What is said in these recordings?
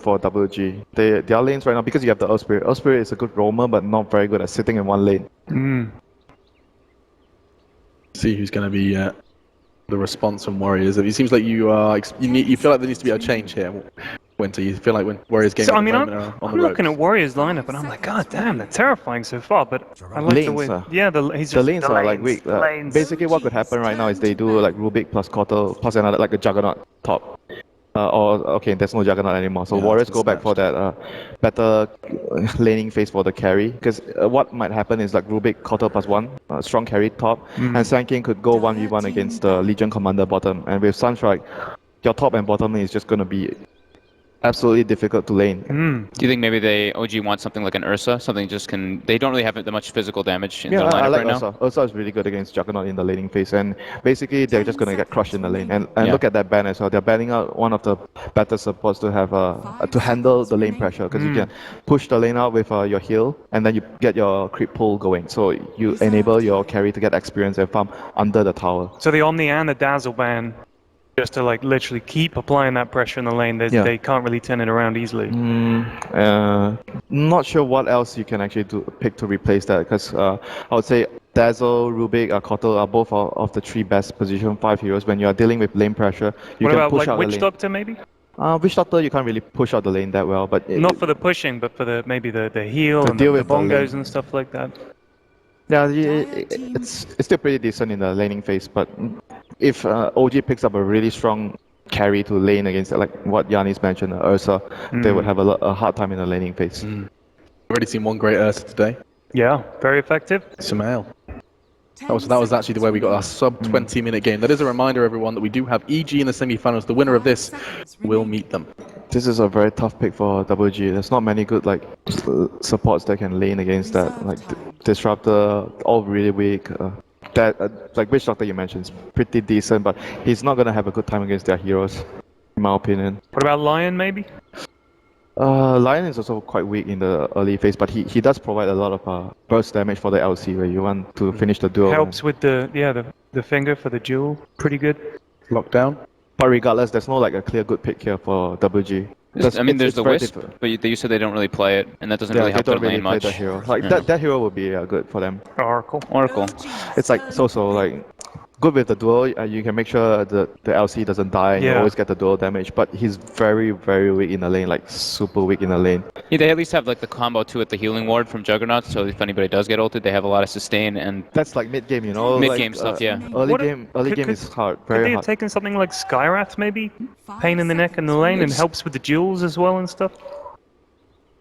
for WG. Their lanes right now, because you have the Earth Spirit. Earth Spirit is a good roamer, but not very good at sitting in one lane. See who's going to be the response from Warriors. It seems like you feel like there needs to be a change here. Winter, you feel like when Warriors game So, at the moment are on the ropes. looking at Warriors lineup and I'm like, God damn, they're terrifying so far. But I like the way, the lanes are like weak. Basically, what could happen right now is they do like Rubik plus Kotl plus another like a Juggernaut top. Okay, there's no Juggernaut anymore. So Warriors go back for that better laning phase for the carry. Because what might happen is like Rubik Kotl plus one, strong carry top, and Sand King could go 1v1 against the Legion Commander bottom. And with Sunstrike, your top and bottom lane is just gonna be absolutely difficult to lane. Do you think maybe OG wants something like an Ursa? Something just can... They don't really have that much physical damage in their lineup I like right Ursa. now. Ursa is really good against Juggernaut in the laning phase, and basically they're just gonna get crushed in the lane. And look at that ban as well. They're banning out one of the better supports to have to handle the lane pressure, because you can push the lane out with your heal, and then you get your creep pull going. So you enable your carry to get experience and farm under the tower. So the Omni and the Dazzle ban, just to like literally keep applying that pressure in the lane, they can't really turn it around easily. Not sure what else you can actually pick to replace that, because I would say Dazzle, Rubik, Kotl are both of the 3 best position 5 heroes. When you are dealing with lane pressure, you what can about push like out Witch the lane. Doctor maybe? Witch Doctor, you can't really push out the lane that well, but not for the pushing, but for the maybe the heal and deal the with the bongos lane. and stuff like that. Yeah, it's still pretty decent in the laning phase, but if OG picks up a really strong carry to lane against like what Yannis mentioned, Ursa, they would have a hard time in the laning phase. Already seen one great Ursa today. Yeah, very effective. Sumail. That was actually the way we got our sub 20-minute game. That is a reminder, everyone, that we do have EG in the semi-finals. The winner of this will meet them. This is a very tough pick for WG. There's not many good like supports that can lane against that. Like Disruptor, all really weak. That like Witch Doctor you mentioned is pretty decent, but he's not gonna have a good time against their heroes, in my opinion. What about Lion maybe? Lion is also quite weak in the early phase, but he does provide a lot of burst damage for the LC where you want to finish the duel. Helps with the finger for the duel, pretty good. Lockdown. But regardless, there's no like a clear good pick here for WG. There's the Wisp, but you said they don't really play it, and that doesn't really help their lane much. Play the hero. Like that hero would be good for them. Oracle. It's like so like good with the duel. You can make sure the LC doesn't die and you always get the duel damage. But he's very weak in the lane, like super weak in the lane. Yeah, they at least have like the combo too at the healing ward from Juggernaut. So if anybody does get ulted, they have a lot of sustain and. That's like mid game, you know. Mid game stuff, yeah. Early game is hard, very hard. Could they have hard. taken something like Skywrath maybe? Pain in the neck in the lane and helps with the duels as well and stuff.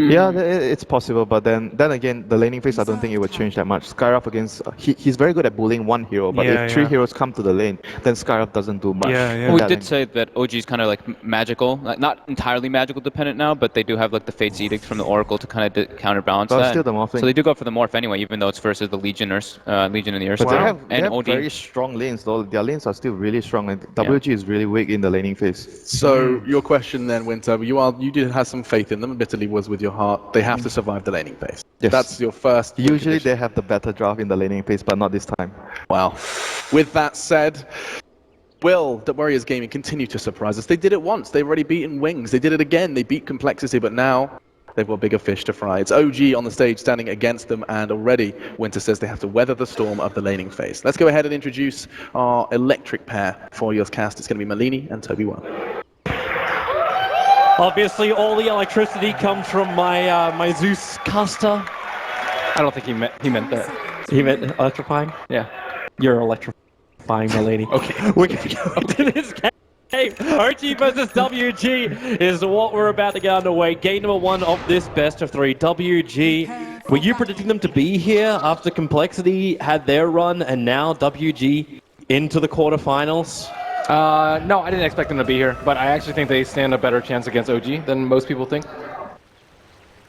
Yeah, it's possible, but then again, the laning phase, I don't think it would change that much. Skywrath against he's very good at bullying one hero, but if 3 heroes come to the lane, then Skywrath doesn't do much. Well, we did say that OG is kind of like magical, like not entirely magical dependent now, but they do have like the Fate's Edict from the Oracle to kind of counterbalance that. Still the morphing. So they do go for the morph anyway, even though it's versus the Legion and the Ursa. But they have very strong lanes though. Their lanes are still really strong, and WG is really weak in the laning phase. So your question then, Winter, you did have some faith in them. Admittedly, was with your heart. They have to survive the laning phase. Yes. That's your first. Usually they have the better draft in the laning phase, but not this time. Wow. With that said, will the Warriors gaming continue to surprise us? They did it once. They've already beaten Wings. They did it again. They beat Complexity, but now they've got bigger fish to fry. It's OG on the stage standing against them, and already Winter says they have to weather the storm of the laning phase. Let's go ahead and introduce our electric pair for your cast. It's going to be Malini and Toby One. Obviously, all the electricity comes from my Zeus caster. I don't think he meant that. He meant electrifying? Yeah. You're electrifying, my lady. Okay. We're going to go to this game. OG versus WG is what we're about to get underway. Game number 1 of this best of 3. WG, were you predicting them to be here after Complexity had their run and now WG into the quarterfinals? No, I didn't expect them to be here, but I actually think they stand a better chance against OG than most people think.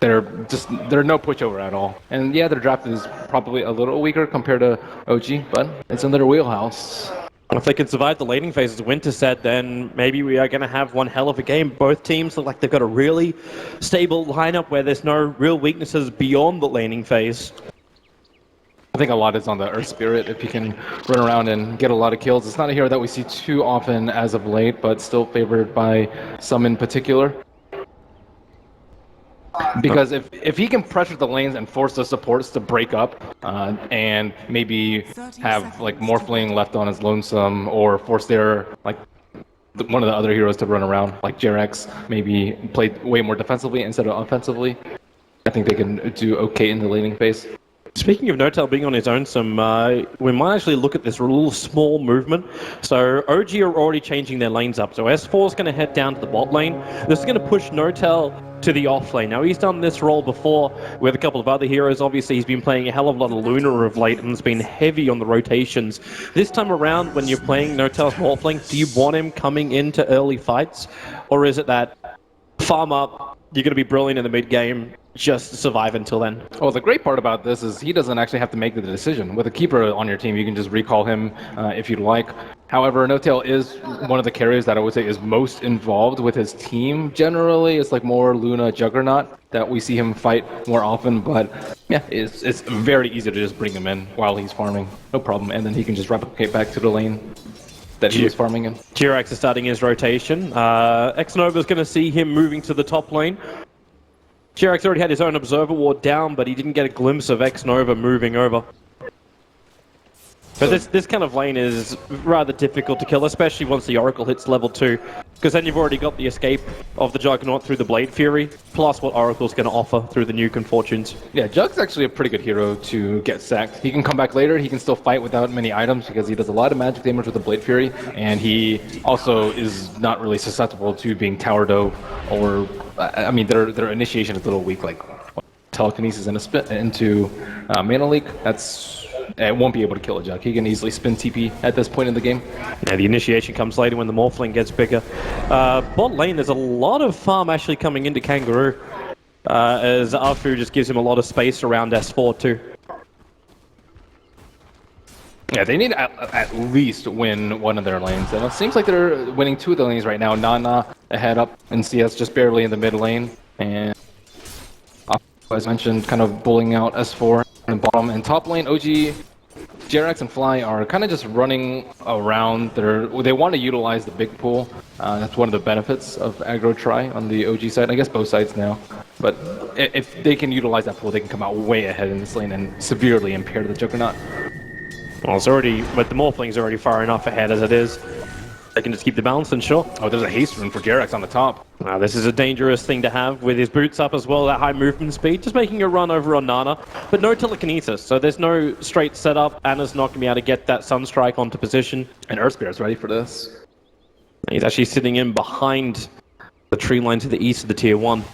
They're no pushover at all. And yeah, their draft is probably a little weaker compared to OG, but it's in their wheelhouse. If they can survive the laning phase, as Winter said, then maybe we are going to have one hell of a game. Both teams look like they've got a really stable lineup where there's no real weaknesses beyond the laning phase. I think a lot is on the Earth Spirit. If you can run around and get a lot of kills. It's not a hero that we see too often as of late, but still favored by some in particular. Because if he can pressure the lanes and force the supports to break up, and maybe have like Morphling left on his lonesome, or force their like one of the other heroes to run around, like Jerax, maybe play way more defensively instead of offensively, I think they can do okay in the laning phase. Speaking of Notel being on his own, we might actually look at this little small movement. So OG are already changing their lanes up. So S4 is going to head down to the bot lane. This is going to push Notel to the off lane. Now, he's done this role before with a couple of other heroes. Obviously, he's been playing a hell of a lot of Luna of late and has been heavy on the rotations. This time around, when you're playing Notel's off lane, do you want him coming into early fights? Or is it that farm up, you're going to be brilliant in the mid game, just survive until then? Well, the great part about this is he doesn't actually have to make the decision. With a keeper on your team, you can just recall him if you'd like. However, Notel is one of the carriers that I would say is most involved with his team. Generally, it's like more Luna Juggernaut that we see him fight more often, but yeah, it's very easy to just bring him in while he's farming. No problem, and then he can just replicate back to the lane that he was farming in. Jerax is starting his rotation. X-Nova's going to see him moving to the top lane. Jerax already had his own Observer Ward down, but he didn't get a glimpse of X-Nova moving over. But this kind of lane is rather difficult to kill, especially once the Oracle hits level 2, because then you've already got the escape of the Juggernaut through the Blade Fury, plus what Oracle's going to offer through the Nuke and Fortunes. Yeah, Jug's actually a pretty good hero to get sacked. He can come back later, he can still fight without many items because he does a lot of magic damage with the Blade Fury, and he also is not really susceptible to being tower dove, or, I mean, their initiation is a little weak, like telekinesis into mana leak. It won't be able to kill a Jug. He can easily spin TP at this point in the game. Yeah, the initiation comes later when the Morphling gets bigger. Bot lane, there's a lot of farm actually coming into Kangaroo, as Afu just gives him a lot of space around S4 too. Yeah, they need to at least win one of their lanes. And it seems like they're winning 2 of the lanes right now. Nana ahead up in CS, just barely in the mid lane. And as mentioned, kind of bullying out S4 in the bottom. And top lane, OG, Jerax and Fly are kind of just running around. They want to utilize the big pool. That's one of the benefits of aggro try on the OG side. I guess both sides now. But if they can utilize that pool, they can come out way ahead in this lane and severely impair the Juggernaut. Well, but the Morphling's already far enough ahead as it is. They can just keep the balance and sure. Oh, there's a haste rune for Jerax on the top. Now, this is a dangerous thing to have with his boots up as well, that high movement speed, just making a run over on Nana. But no telekinesis, so there's no straight setup. Anna's not going to be able to get that Sunstrike onto position. And Earth Spirit's ready for this. He's actually sitting in behind the tree line to the east of the tier 1.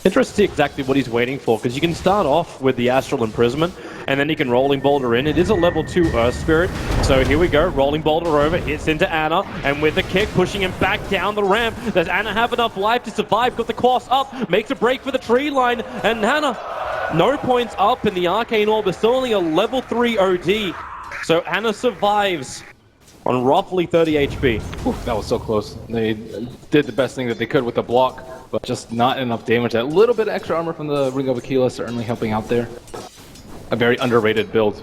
Interested to see exactly what he's waiting for, because you can start off with the Astral Imprisonment, and then you can Rolling Boulder in. It is a level 2 Earth Spirit, so here we go. Rolling Boulder over, hits into Anna, and with the kick, pushing him back down the ramp. Does Anna have enough life to survive? Got the cross up, makes a break for the tree line, and Anna, no points up in the Arcane Orb, but still only a level 3 OD. So Anna survives on roughly 30 HP. Oof, that was so close. They did the best thing that they could with the block, but just not enough damage. That little bit of extra armor from the Ring of Aquila certainly helping out there. A very underrated build.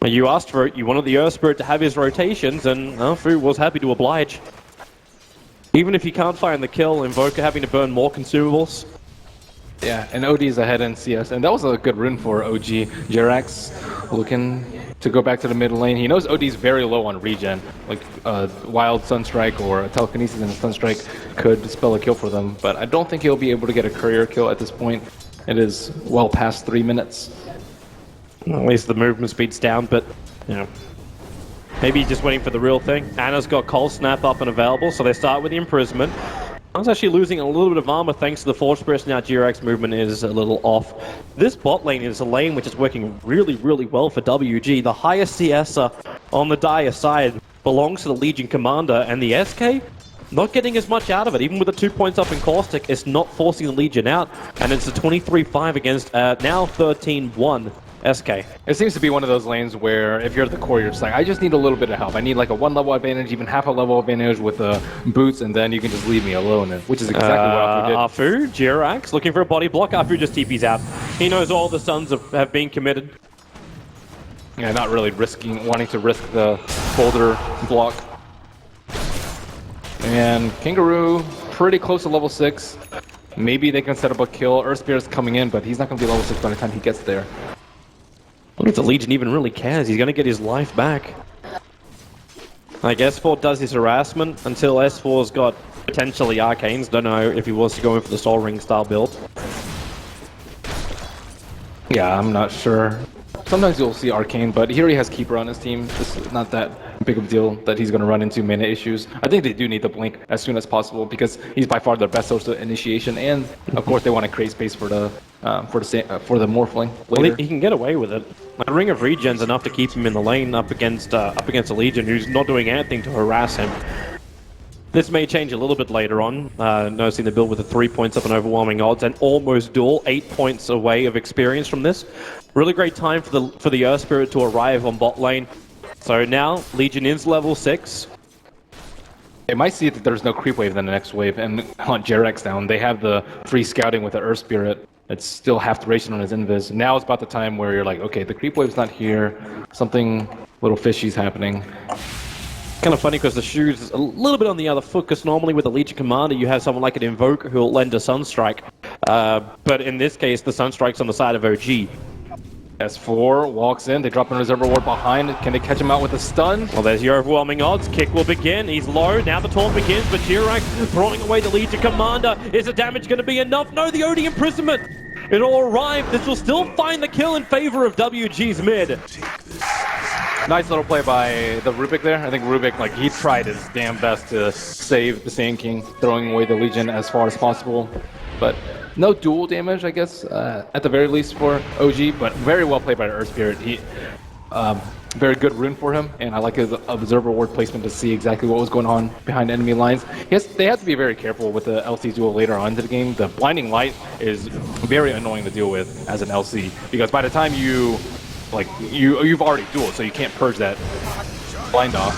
Well, you asked for it. You wanted the Earth Spirit to have his rotations, and Fu was happy to oblige. Even if he can't find the kill, Invoker having to burn more consumables. Yeah, and OD's ahead in CS, and that was a good rune for OG. Jerax looking to go back to the mid lane. He knows OD's very low on regen. Like Wild Sunstrike or a Telekinesis and a Sunstrike could spell a kill for them, but I don't think he'll be able to get a courier kill at this point. It is well past 3 minutes. Well, at least the movement speed's down, but, you know, maybe he's just waiting for the real thing. Anna's got Cold Snap up and available, so they start with the Imprisonment. I was actually losing a little bit of armor thanks to the Force Spirit. Now Jerax movement is a little off. This bot lane is a lane which is working really, really well for WG. The highest CS on the Dire side belongs to the Legion Commander, and the SK not getting as much out of it. Even with the 2 points up in Caustic, it's not forcing the Legion out, and it's a 23-5 against now 13-1. SK. It seems to be one of those lanes where if you're the core, you're just like, I just need a little bit of help. I need like a 1 level advantage, even half a level advantage with the boots, and then you can just leave me alone, which is exactly what Afu did. Afu, Jerax, looking for a body block. Afu just TP's out. He knows all the Suns have been committed. Yeah, not really wanting to risk the boulder block. And Kangaroo, pretty close to level 6. Maybe they can set up a kill. Earth Spirit's coming in, but he's not going to be level 6 by the time he gets there. I don't think the Legion even really cares. He's going to get his life back. Like, S4 does his harassment until S4's got potentially Arcanes. Don't know if he wants to go in for the Soul Ring style build. Yeah, I'm not sure. Sometimes you'll see Arcane, but he already has Keeper on his team. It's not that big of a deal that he's going to run into mana issues. I think they do need the Blink as soon as possible because he's by far their best source of initiation, and of course they want to create space for the Morphling later. Well, he can get away with it. Like, Ring of Regen's enough to keep him in the lane up against a Legion who's not doing anything to harass him. This may change a little bit later on, noticing the build with the 3 points up and overwhelming odds and almost dual 8 points away of experience from this. Really great time for the Earth Spirit to arrive on bot lane. So now Legion is level 6. They might see that there's no creep wave in the next wave and hunt Jerax down. They have the free scouting with the Earth Spirit. It's still half duration on his invis. Now it's about the time where you're like, okay, the creep wave's not here. Something little fishy's happening. Kind of funny because the shoe's a little bit on the other foot, because normally with a Legion Commander you have someone like an Invoker who'll lend a Sunstrike. But in this case, the Sunstrike's on the side of OG. S4 walks in, they drop an Reservoir Ward behind. Can they catch him out with a stun? Well, there's your overwhelming odds. Kick will begin. He's low. Now the taunt begins, but Jirax throwing away the Legion Commander. Is the damage going to be enough? No, the OD imprisonment. It'll arrive. This will still find the kill in favor of WG's mid. Nice little play by the Rubik there. I think Rubik, like, he tried his damn best to save the Sand King, throwing away the Legion as far as possible. But no dual damage, I guess, at the very least for OG, but very well played by the Earth Spirit. He, very good rune for him, and I like his Observer Ward placement to see exactly what was going on behind enemy lines. Yes, they have to be very careful with the LC duel later on into the game. The Blinding Light is very annoying to deal with as an LC, because by the time you, like, you've already dueled, so you can't purge that blind off.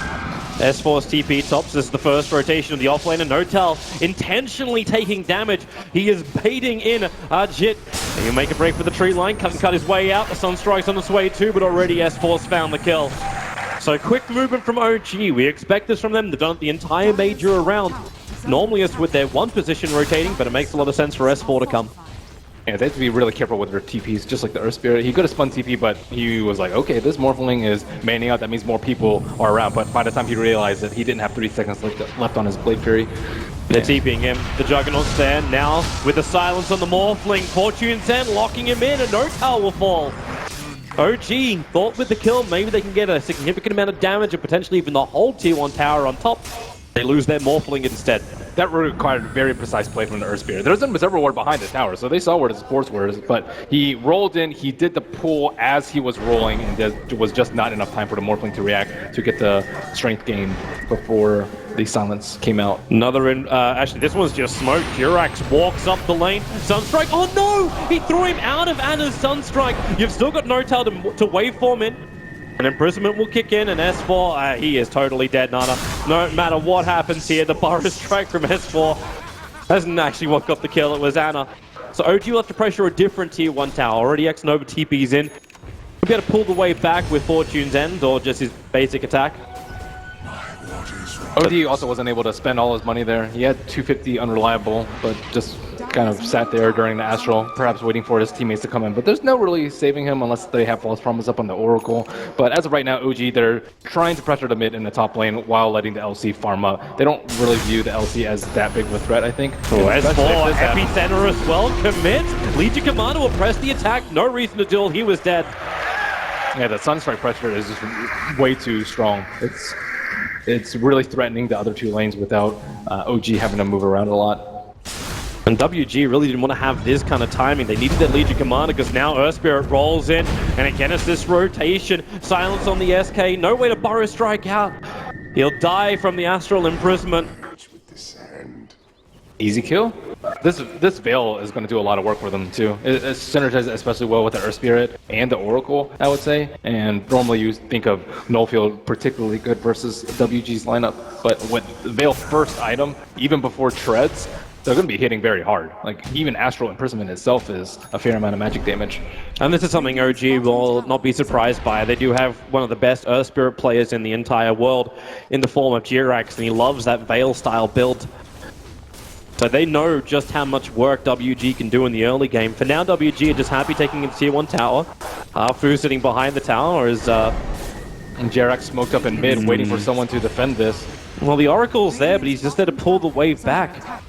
S4's TP tops. This is the first rotation of the offlaner. Notal intentionally taking damage. He is baiting in Jit. He'll make a break for the tree line. Cut his way out. The Sunstrike's on its way too, but already S4's found the kill. So quick movement from OG. We expect this from them. They've done it the entire major round. Normally it's with their one position rotating, but it makes a lot of sense for S4 to come. Yeah, they have to be really careful with their TPs, just like the Earth Spirit. He could have spun TP, but he was like, okay, this Morphling is manning out, that means more people are around. But by the time he realized that he didn't have 3 seconds left on his Blade Fury. They're TPing him. The Juggernaut's there now with the silence on the Morphling. Fortune's End locking him in, and Notal will fall. OG thought with the kill, maybe they can get a significant amount of damage and potentially even the whole tier 1 tower on top. They lose their Morphling instead. That required very precise play from the Earth Spirit. There was a Reservoir Ward behind the tower, so they saw where the supports were, but he rolled in, he did the pull as he was rolling, and there was just not enough time for the Morphling to react to get the strength gain before the silence came out. Another actually this one's just smoke. Jirax walks up the lane. Sunstrike, oh no! He threw him out of Anna's Sunstrike. You've still got Notal to waveform in. An imprisonment will kick in, and S4, he is totally dead, Nana. No matter what happens here, the Burrow Strike from S4 hasn't actually what got the kill, it was Anna. So OG will have to pressure a different tier 1 tower. Already X Nova TP's in. He'll be able to pull the wave back with Fortune's End, or just his basic attack. OD also wasn't able to spend all his money there. He had 250 unreliable, but just kind of sat there during the Astral, perhaps waiting for his teammates to come in. But there's no really saving him unless they have False Promise up on the Oracle. But as of right now, OG, they're trying to pressure the mid in the top lane while letting the LC farm up. They don't really view the LC as that big of a threat, I think. Oh, S4, Epicenter as well, commit. Legion Commander will press the attack. No reason to duel, he was dead. Yeah, the Sunstrike pressure is just way too strong. It's really threatening the other 2 lanes without OG having to move around a lot. And WG really didn't want to have this kind of timing. They needed that Legion Commander because now Earth Spirit rolls in. And again, it's this rotation. Silence on the SK. No way to Burrow Strike out. He'll die from the Astral Imprisonment. Easy kill. This Veil is going to do a lot of work for them too. It synergizes especially well with the Earth Spirit and the Oracle, I would say. And normally you think of Nullfield particularly good versus WG's lineup. But with Veil first item, even before Treads, they're going to be hitting very hard. Like, even Astral Imprisonment itself is a fair amount of magic damage. And this is something OG will not be surprised by. They do have one of the best Earth Spirit players in the entire world in the form of Jirax, and he loves that Veil-style build. So they know just how much work WG can do in the early game. For now, WG are just happy taking its tier 1 tower. Fu sitting behind the tower is... And Jarak smoked up in mid, waiting for someone to defend this. Well, the Oracle's there, but he's just there to pull the wave back.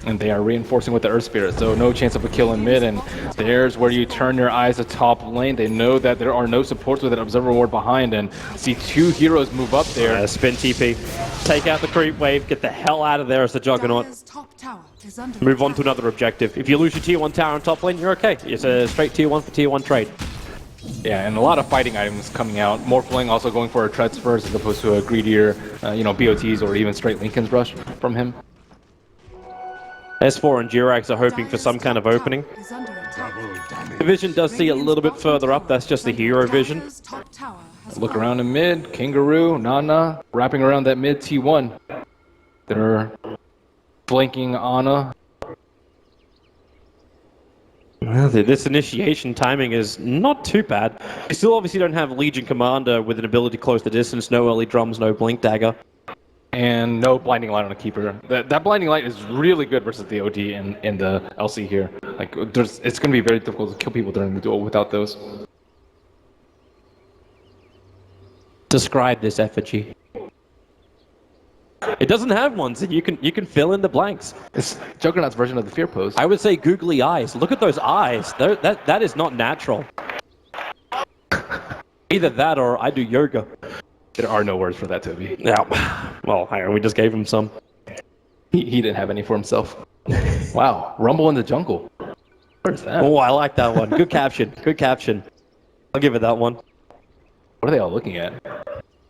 And they are reinforcing with the Earth Spirit, so no chance of a kill in mid, and there's where you turn your eyes to top lane. They know that there are no supports with an Observer Ward behind, and see 2 heroes move up there. Spin TP. Take out the creep wave, get the hell out of there as the Juggernaut. Move on to another objective. If you lose your tier 1 tower on top lane, you're okay. It's a straight tier 1 for tier 1 trade. Yeah, and a lot of fighting items coming out. Morphling also going for a Treads first as opposed to a greedier, BOTs or even straight Linken's Rush from him. S4 and Jirax are hoping for some kind of opening. The vision does see a little bit further up, that's just the hero vision. Look around in mid, Kangaroo, Nana, wrapping around that mid T1. They're flanking Ana. Well, this initiation timing is not too bad. You still obviously don't have Legion Commander with an ability to close the distance, no early drums, no Blink Dagger. And no Blinding Light on a Keeper. That Blinding Light is really good versus the OD in the LC here. Like, it's going to be very difficult to kill people during the duel without those. Describe this effigy. It doesn't have one, so you can fill in the blanks. It's Juggernaut's version of the Fear Pose. I would say googly eyes. Look at those eyes. That is not natural. Either that or I do yoga. There are no words for that, Toby. Yeah. Well, hang on, we just gave him some. He didn't have any for himself. Wow. Rumble in the jungle. Where's that? Oh, I like that one. Good caption. Good caption. I'll give it that one. What are they all looking at?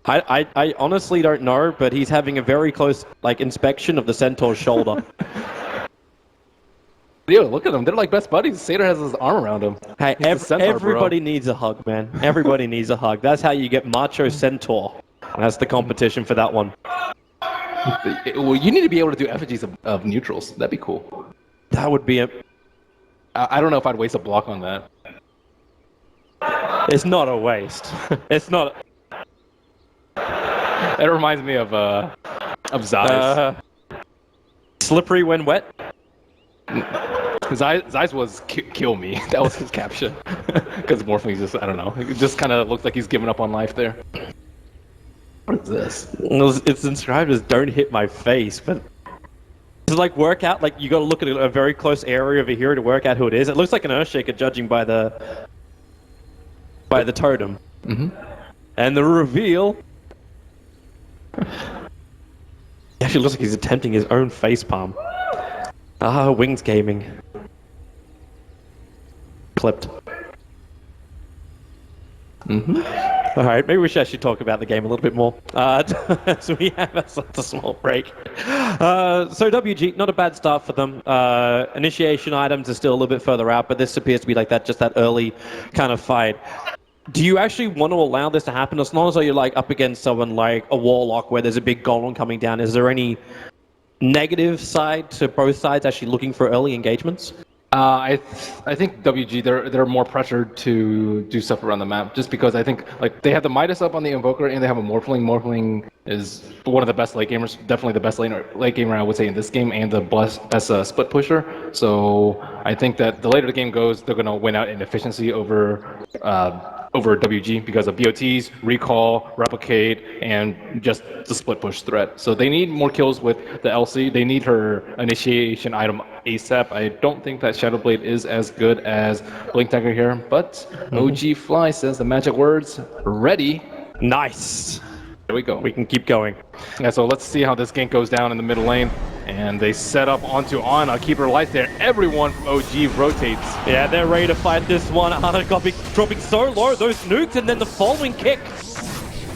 I honestly don't know, but he's having a very close inspection of the Centaur's shoulder. Yo, look at them. They're like best buddies. Satyr has his arm around him. Hey, everybody needs a hug, man. Everybody needs a hug. That's how you get Macho Centaur. That's the competition for that one. Well, you need to be able to do effigies of neutrals. That'd be cool. That would be a... I don't know if I'd waste a block on that. It's not a waste. It's not... That reminds me of Zeiss. Slippery when wet? Zeiss was kill me. That was his caption. Because Morphling just, I don't know. It just kind of looks like he's giving up on life there. What is this? It's described as don't hit my face, but to work out, you got to look at a very close area of a hero to work out who it is. It looks like an Earthshaker judging by the totem. Mm-hmm. And the reveal... He actually looks like he's attempting his own facepalm. Ah, Wings Gaming. Clipped. Mm-hmm. Alright, maybe we should actually talk about the game a little bit more. So we have a small break. So WG, not a bad start for them. Initiation items are still a little bit further out, but this appears to be just that early kind of fight. Do you actually want to allow this to happen? As long as you're up against someone like a Warlock where there's a big golem coming down, is there any negative side to both sides actually looking for early engagements? I think WG they're more pressured to do stuff around the map just because I think they have the Midas up on the Invoker and they have a Morphling. Morphling is one of the best late gamers, definitely the best late gamer I would say in this game and the best split pusher. So I think that the later the game goes, they're gonna win out in efficiency over WG because of BOTs, recall, replicate, and just the split push threat. So they need more kills with the LC. They need her initiation item ASAP. I don't think that Shadowblade is as good as Blink Dagger here, but OG Fly says the magic words, ready. Nice. There we go. We can keep going. Yeah, so let's see how this gank goes down in the middle lane. And they set up onto Ana, keep her light there. Everyone from OG rotates. Yeah, they're ready to fight this one. Ana dropping so low, those nukes, and then the following kick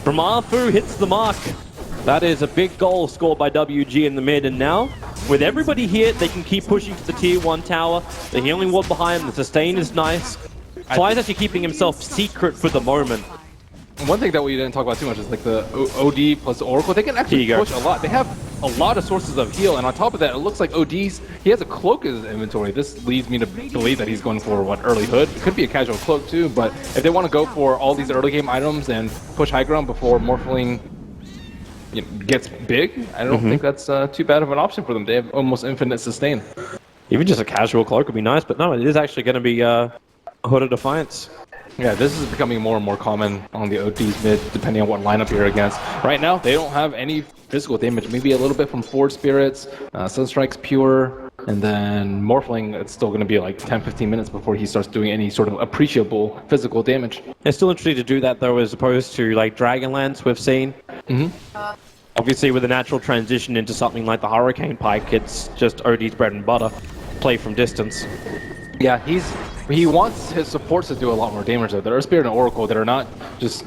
from Arfu hits the mark. That is a big goal scored by WG in the mid, and now, with everybody here, they can keep pushing to the tier 1 tower. The healing ward behind, the sustain is nice. Fly's actually keeping himself secret for the moment. One thing that we didn't talk about too much is the OD plus the Oracle. They can actually push a lot. They have a lot of sources of heal, and on top of that, it looks like he has a cloak in his inventory. This leads me to believe that he's going for early hood. It could be a casual cloak too, but if they want to go for all these early game items and push high ground before Morphling, gets big, I don't think that's too bad of an option for them. They have almost infinite sustain. Even just a casual cloak would be nice, but no, it is actually going to be Hood of Defiance. Yeah, this is becoming more and more common on the OD's mid, depending on what lineup you're against. Right now, they don't have any physical damage. Maybe a little bit from Forge Spirits, Sunstrike's Pure, and then Morphling, it's still going to be like 10-15 minutes before he starts doing any sort of appreciable physical damage. It's still interesting to do that, though, as opposed to like Dragonlance we've seen. Obviously, with a natural transition into something like the Hurricane Pike, it's just OD's bread and butter. Play from distance. Yeah, he wants his supports to do a lot more damage though. There are Spirit and Oracle that are not just...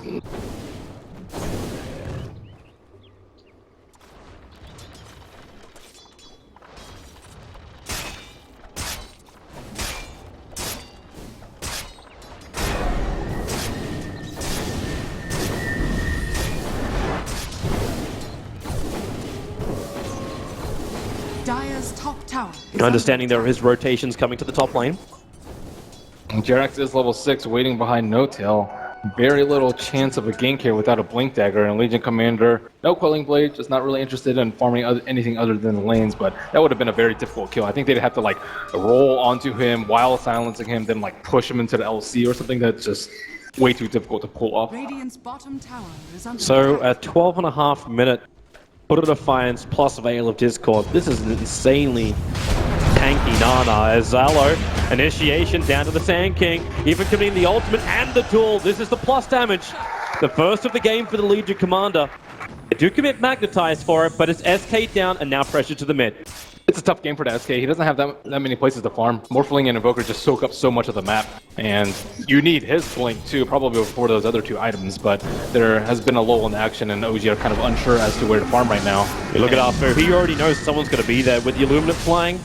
Dire's top tower. Understanding there are his rotations coming to the top lane. Jerax is level 6, waiting behind No-Tail. Very little chance of a gank here without a Blink Dagger, and Legion Commander, no Quelling Blade, just not really interested in farming anything other than the lanes, but that would have been a very difficult kill. I think they'd have to like roll onto him while silencing him, then like push him into the LC or something that's just way too difficult to pull off. Radiant's bottom tower is under So attack. at 12.5 minute, Put of Defiance plus Veil of Discord. This is an insanely tanky Nana as Zalo. Initiation down to the Sand King, even committing the ultimate and the duel. This is the plus damage. The first of the game for the Legion Commander. They do commit Magnetize for it, but it's SK down and now pressure to the mid. It's a tough game for the SK. He doesn't have that many places to farm. Morphling and Invoker just soak up so much of the map, and you need his Blink too, probably before those other two items, but there has been a lull in action, and OG are kind of unsure as to where to farm right now. You look at Arthur, he already knows someone's going to be there with the Illuminate flying.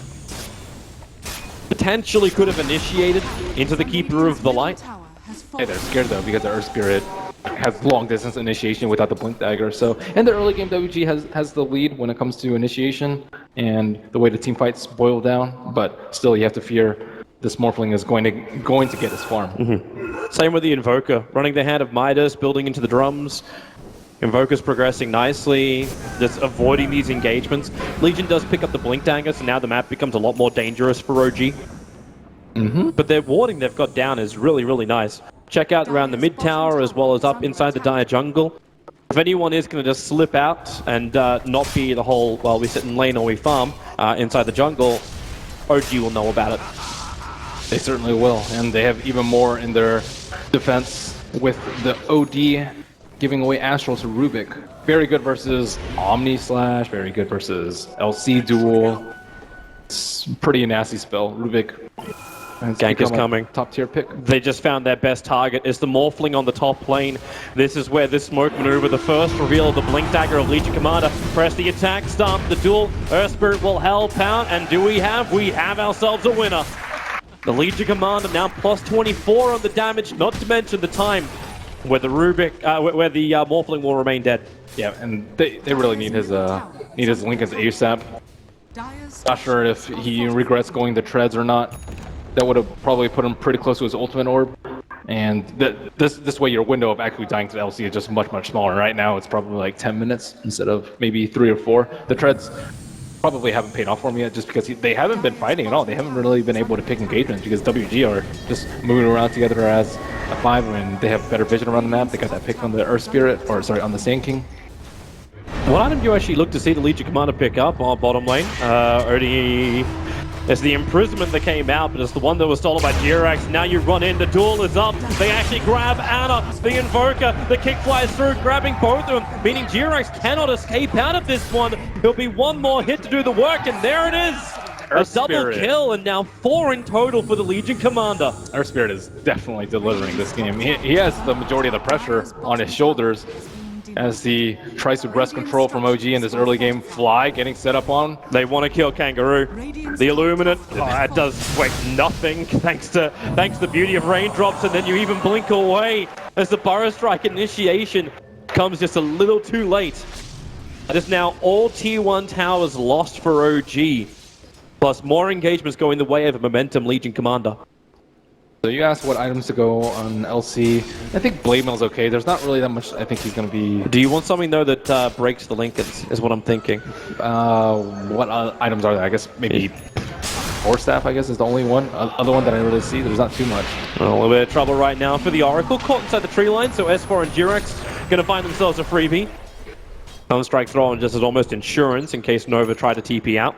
Potentially could have initiated into the Keeper of the Light. Tower has Hey, fallen. they're scared though because the Earth Spirit has long distance initiation without the Blink Dagger. So in the early game, WG has the lead when it comes to initiation and the way the team fights boil down. But still, you have to fear this Morphling is going to get his farm. Same with the Invoker, running the hand of Midas, building into the drums. Invoker's progressing nicely, just avoiding these engagements. Legion does pick up the Blink Dagger, so now the map becomes a lot more dangerous for OG. But their warding they've got down is really, really nice. Check out around the mid tower as well as up inside the Dire jungle. If anyone is going to just slip out and not be the whole, well, we sit in lane or we farm inside the jungle, OG will know about it. They certainly will, and they have even more in their defense with the OD giving away Astral to Rubik. Very good versus Omni Slash, very good versus LC Duel. It's pretty nasty spell. Rubik has Gank is become a coming. top tier pick. They just found their best target is the Morphling on the top lane. This is where this smoke maneuver, the first reveal of the Blink Dagger of Legion Commander. Press the attack, start the duel. Earth Spirit will help out, and do we have? We have ourselves a winner. The Legion Commander now plus 24 on the damage, not to mention the time where the Morphling will remain dead. Yeah, and they really need his Lincoln's ASAP. Dire's Not sure if he regrets going the treads or not. That would have probably put him pretty close to his ultimate orb. And this way your window of actually dying to the LC is just much, much smaller. Right now it's probably like 10 minutes instead of maybe 3 or 4. The treads probably haven't paid off for me yet just because they haven't been fighting at all. They haven't really been able to pick engagements because WG are just moving around together as a 5 and they have better vision around the map. They got that pick on the Earth Spirit, or sorry, on the Sand King. What item do you actually look to see the Legion Commander pick up on bottom lane? It's the imprisonment that came out, but it's the one that was stolen by Jirax. Now you run in, the duel is up. They actually grab Anna, the Invoker. The kick flies through, grabbing both of them, meaning Jirax cannot escape out of this one. There'll be one more hit to do the work, and there it is. A double kill, and now 4 in total for the Legion Commander. Earth Spirit is definitely delivering this game. He has the majority of the pressure on his shoulders as he tries to wrest control from OG in this early game. Fly getting set up on. They want to kill Kangaroo. The Illuminate, that does nothing thanks to the beauty of raindrops, and then you even blink away as the Burrow Strike initiation comes just a little too late. It is now all Tier 1 towers lost for OG, plus more engagements going the way of a Momentum Legion Commander. So you asked what items to go on LC. I think Blade Mail's okay. There's not really that much I think he's going to be... Do you want something, though, that breaks the Lincolns, is what I'm thinking? What items are there? I guess maybe Force Staff, I guess, is the only one. Other one that I really see. There's not too much. Well, a little bit of trouble right now for the Oracle. Caught inside the tree line, so S4 and Durex going to find themselves a freebie. Sunstrike throwing just as almost insurance in case Nova tried to TP out.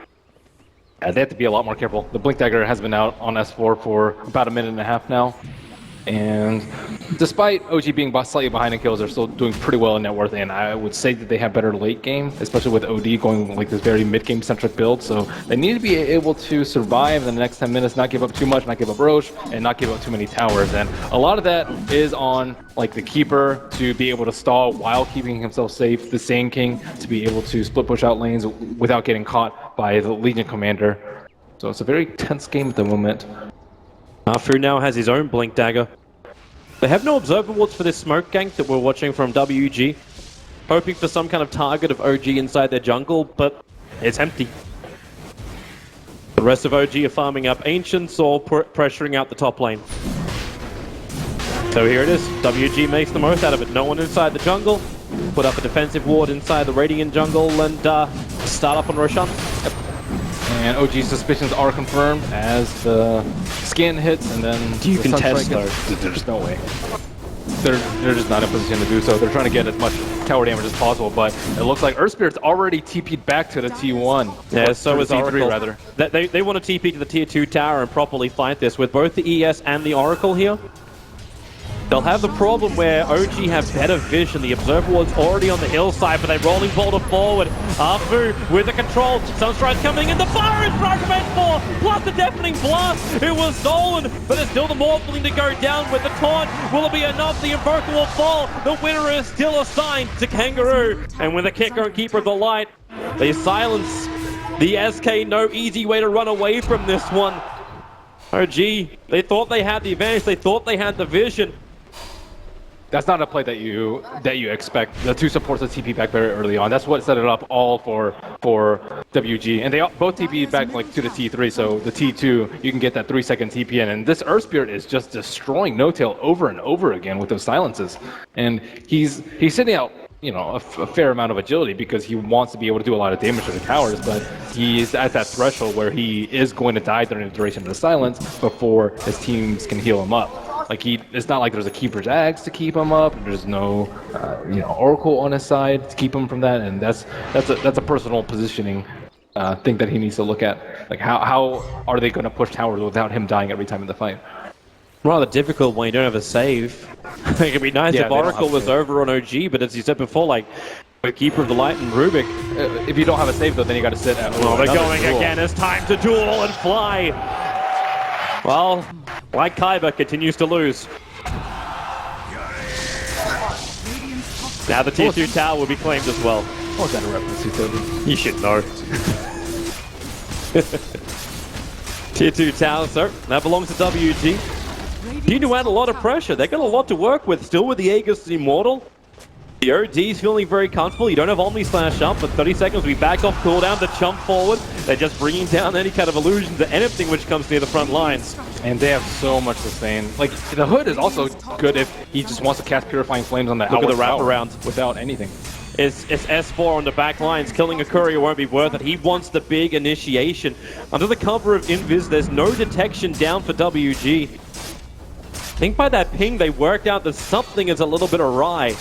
They have to be a lot more careful. The Blink Dagger has been out on S4 for about a minute and a half now. And despite OG being slightly behind in kills, they're still doing pretty well in net worth. And I would say that they have better late game, especially with OD going like this very mid-game centric build. So they need to be able to survive in the next 10 minutes, not give up too much, not give up Roche, and not give up too many towers. And a lot of that is on like the Keeper to be able to stall while keeping himself safe, the Sand King to be able to split push out lanes without getting caught by the Legion Commander. So it's a very tense game at the moment. Fu now has his own Blink Dagger. They have no observer wards for this smoke gank that we're watching from WG. Hoping for some kind of target of OG inside their jungle, but it's empty. The rest of OG are farming up Ancients or pressuring out the top lane. So here it is. WG makes the most out of it. No one inside the jungle. Put up a defensive ward inside the Radiant jungle and start up on Roshan. Yep. And OG's suspicions are confirmed as the scan hits, and then do you contest though? There's no way. They're just not in a position to do so. They're trying to get as much tower damage as possible, but it looks like Earth Spirit's already TP'd back to the T1. Yeah, so is Oracle. Rather. They want to TP to the Tier 2 tower and properly fight this with both the ES and the Oracle here. They'll have the problem where OG have better vision. The Observer Ward's already on the hillside, but they're rolling boulder forward. Afu with the control. Sunstrike coming in. The fire is broken from S4, plus the deafening blast. It was stolen, but there's still the Morphling to go down with the taunt. Will it be enough? The Invoker will fall. The winner is still assigned to Kangaroo. And with the Kicker and Keeper of the Light, they silence the SK. No easy way to run away from this one. OG, they thought they had the advantage. They thought they had the vision. That's not a play that you expect. The two supports the TP back very early on. That's what set it up all for WG. And they both TP back like to the T3, so the T2, you can get that 3-second TP in. And this Earth Spirit is just destroying No-Tail over and over again with those silences. And he's sitting out, you know, a fair amount of agility because he wants to be able to do a lot of damage to the towers, but he's at that threshold where he is going to die during the duration of the silence before his teams can heal him up. Like it's not like there's a Keeper's Axe to keep him up. There's no, Oracle on his side to keep him from that, and that's a personal positioning thing that he needs to look at. Like how are they going to push towers without him dying every time in the fight? Rather difficult when you don't have a save. It'd be nice if Oracle was over on OG, but as you said before, like with Keeper of the Light and Rubik, if you don't have a save though, then you got to sit at. Oh, they're going again. It's time to duel and fly. Well, like Kaiba continues to lose. Now the Tier 2 tower will be claimed as well. What's that a reference to? You should know. Tier 2 tower, sir. That belongs to WG. Need to add a lot of pressure. They got a lot to work with. Still with the Aegis Immortal. The OD's feeling very comfortable. You don't have Omni Slash up, but 30 seconds we back off cooldown to jump forward. They're just bringing down any kind of illusion to anything which comes near the front lines. And they have so much sustain. Like, the Hood is also good if he just wants to cast Purifying Flames on the Look at the wraparound without anything. It's S4 on the back lines. Killing a courier won't be worth it. He wants the big initiation. Under the cover of Invis, there's no detection down for WG. I think by that ping, they worked out that something is a little bit awry.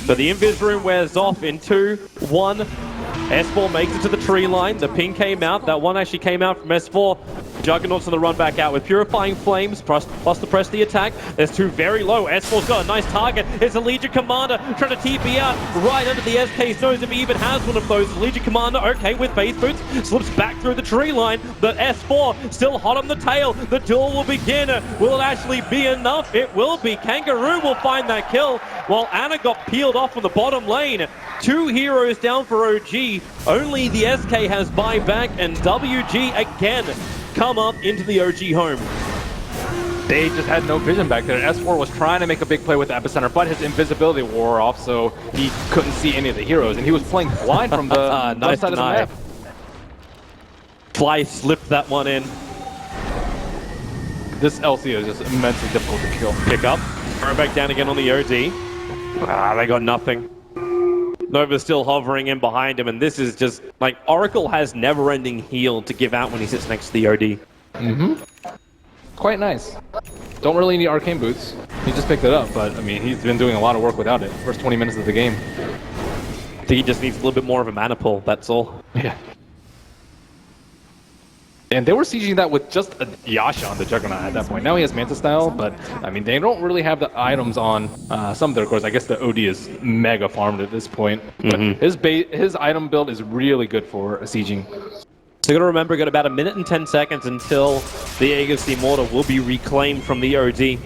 So the Invis room wears off in 2, 1. S4 makes it to the tree line. The ping came out. That one actually came out from S4. Juggernaut's on the run back out with Purifying Flames, plus the press the attack. There's 2 very low. S4's got a nice target. It's a Legion Commander trying to TP out right under the SK's nose if he even has one of those. Legion Commander, okay, with Faith Boots, slips back through the tree line. But S4 still hot on the tail. The duel will begin. Will it actually be enough? It will be. Kangaroo will find that kill while Anna got peeled off from the bottom lane. 2 heroes down for OG. Only the SK has buyback, and WG again come up into the OG home. They just had no vision back there. S4 was trying to make a big play with the Epicenter, but his invisibility wore off, so he couldn't see any of the heroes, and he was playing blind from the left side of the map. Fly slipped that one in. this LC is just immensely difficult to kill. Pick up. Throw back down again on the OD. They got nothing. Nova's still hovering in behind him, and this is just like Oracle has never-ending heal to give out when he sits next to the OD. Quite nice. Don't really need arcane boots. He just picked it up, but I mean, he's been doing a lot of work without it. First 20 minutes of the game. I think he just needs a little bit more of a mana pull, that's all. Yeah. And they were sieging that with just a Yasha on the Juggernaut at that point. Now he has Manta Style, but I mean, they don't really have the items on some of their cores. I guess the OD is mega farmed at this point. But his item build is really good for sieging. So you gotta remember, got about 1 minute and 10 seconds until the Aegis Immortal will be reclaimed from the OD.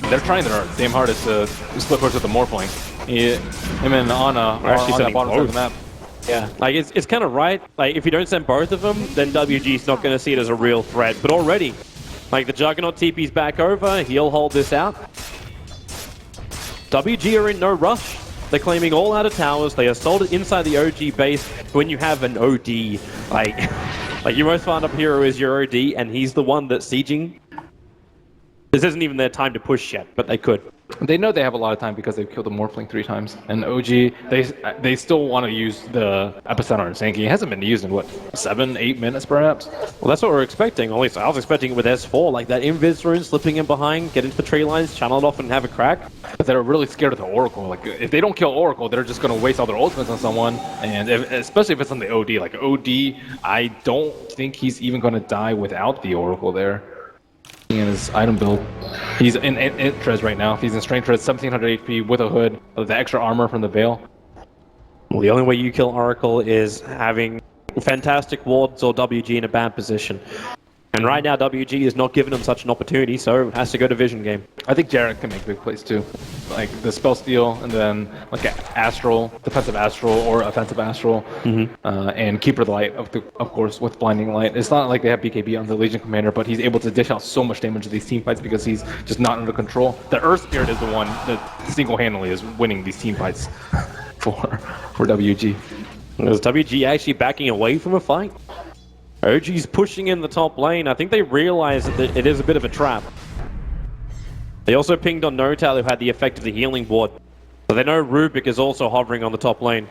They're trying their damn hardest to split push with the Morphling. Him and Ana are actually on that bottom side of the map. Yeah, like it's kind of right. Like if you don't send both of them, then WG's not going to see it as a real threat. But already, like the Juggernaut TP's back over, he'll hold this out. WG are in no rush. They're claiming all outer towers. They are sold inside the OG base. When you have an OD, like your most farmed up hero is your OD, and he's the one that's sieging. This isn't even their time to push yet, but they could. They know they have a lot of time because they've killed the Morphling 3 times. And OG, they still want to use the Epicenter on Sankey. It hasn't been used in, what, 7-8 minutes perhaps? Well, that's what we're expecting. At least I was expecting it with S4, like that Invis rune, slipping in behind, get into the tree lines, channel it off and have a crack. But they're really scared of the Oracle. Like, if they don't kill Oracle, they're just going to waste all their ultimates on someone. And especially if it's on the OD. Like, OD, I don't think he's even going to die without the Oracle there. In his item build. He's in Trez right now. He's in Strength Trez, 1700 HP with a hood, the extra armor from the Veil. Well, the only way you kill Oracle is having fantastic wards or WG in a bad position. And right now, WG is not giving him such an opportunity, so it has to go to Vision game. I think Jarrett can make big plays too. Like the Spell Steal, and then like an Astral, defensive Astral, or offensive Astral, and Keeper the Light, of course, with Blinding Light. It's not like they have BKB on the Legion Commander, but he's able to dish out so much damage to these team fights because he's just not under control. The Earth Spirit is the one that single-handedly is winning these team fights for WG. Is WG actually backing away from a fight? OG's pushing in the top lane. I think they realize that it is a bit of a trap. They also pinged on Notal, who had the effect of the healing ward. So they know Rubik is also hovering on the top lane.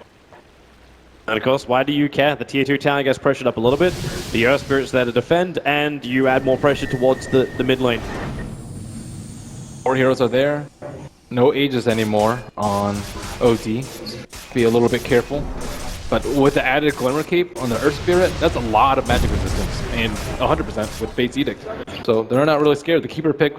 And of course, why do you care? The tier 2 tower gets pressured up a little bit. The Earth Spirit's there to defend, and you add more pressure towards the mid lane. 4 heroes are there. No Aegis anymore on OD. Be a little bit careful. But with the added Glimmer Cape on the Earth Spirit, that's a lot of magic resistance, and 100% with Fate's Edict. So they're not really scared. The Keeper pick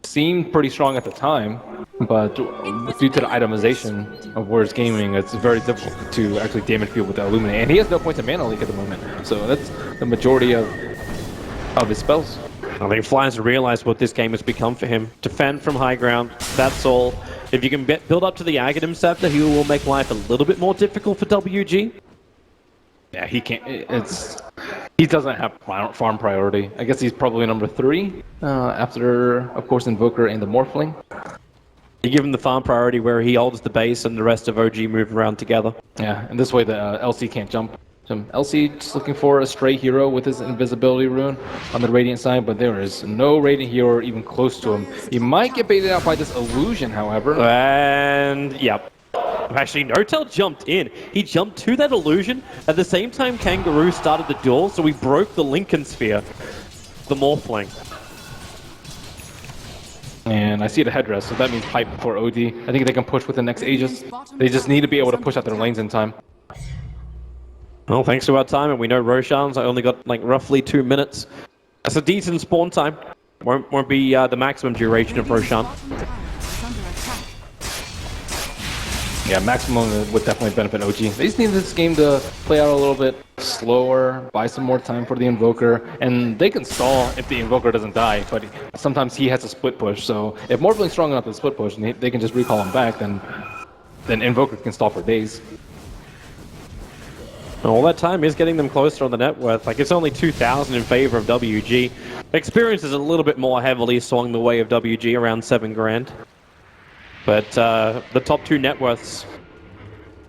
seemed pretty strong at the time, but due to the itemization of Warriors Gaming, it's very difficult to actually damage people with the Illuminate. And he has no points of mana leak at the moment, so that's the majority of his spells. I think Flyers realize what this game has become for him. Defend from high ground, that's all. If you can build up to the Aghanim Scepter, he will make life a little bit more difficult for WG. Yeah, he can't. He doesn't have farm priority. I guess he's probably number 3 after, of course, Invoker and the Morphling. You give him the farm priority where he holds the base and the rest of OG move around together. Yeah, and this way the LC can't jump. So LC just looking for a stray hero with his invisibility rune on the Radiant side, but there is no Radiant hero even close to him. He might get baited out by this illusion, however. And, yep. Actually, Notel jumped in. He jumped to that illusion at the same time Kangaroo started the duel, so he broke the Lincoln Sphere, the Morphling. And I see the headdress, so that means pipe for OD. I think they can push with the next Aegis. They just need to be able to push out their lanes in time. Well, thanks to our time, and we know Roshan's only got like roughly 2 minutes. That's a decent spawn time. Won't be the maximum duration of Roshan. Yeah, maximum would definitely benefit OG. They just need this game to play out a little bit slower, buy some more time for the Invoker, and they can stall if the Invoker doesn't die, but sometimes he has a split push, so if Morphling's strong enough to split push and they can just recall him back, then Invoker can stall for days. All that time is getting them closer on the net worth. Like, it's only 2,000 in favor of WG. Experience is a little bit more heavily swung the way of WG, around 7 grand. But the top 2 net worths,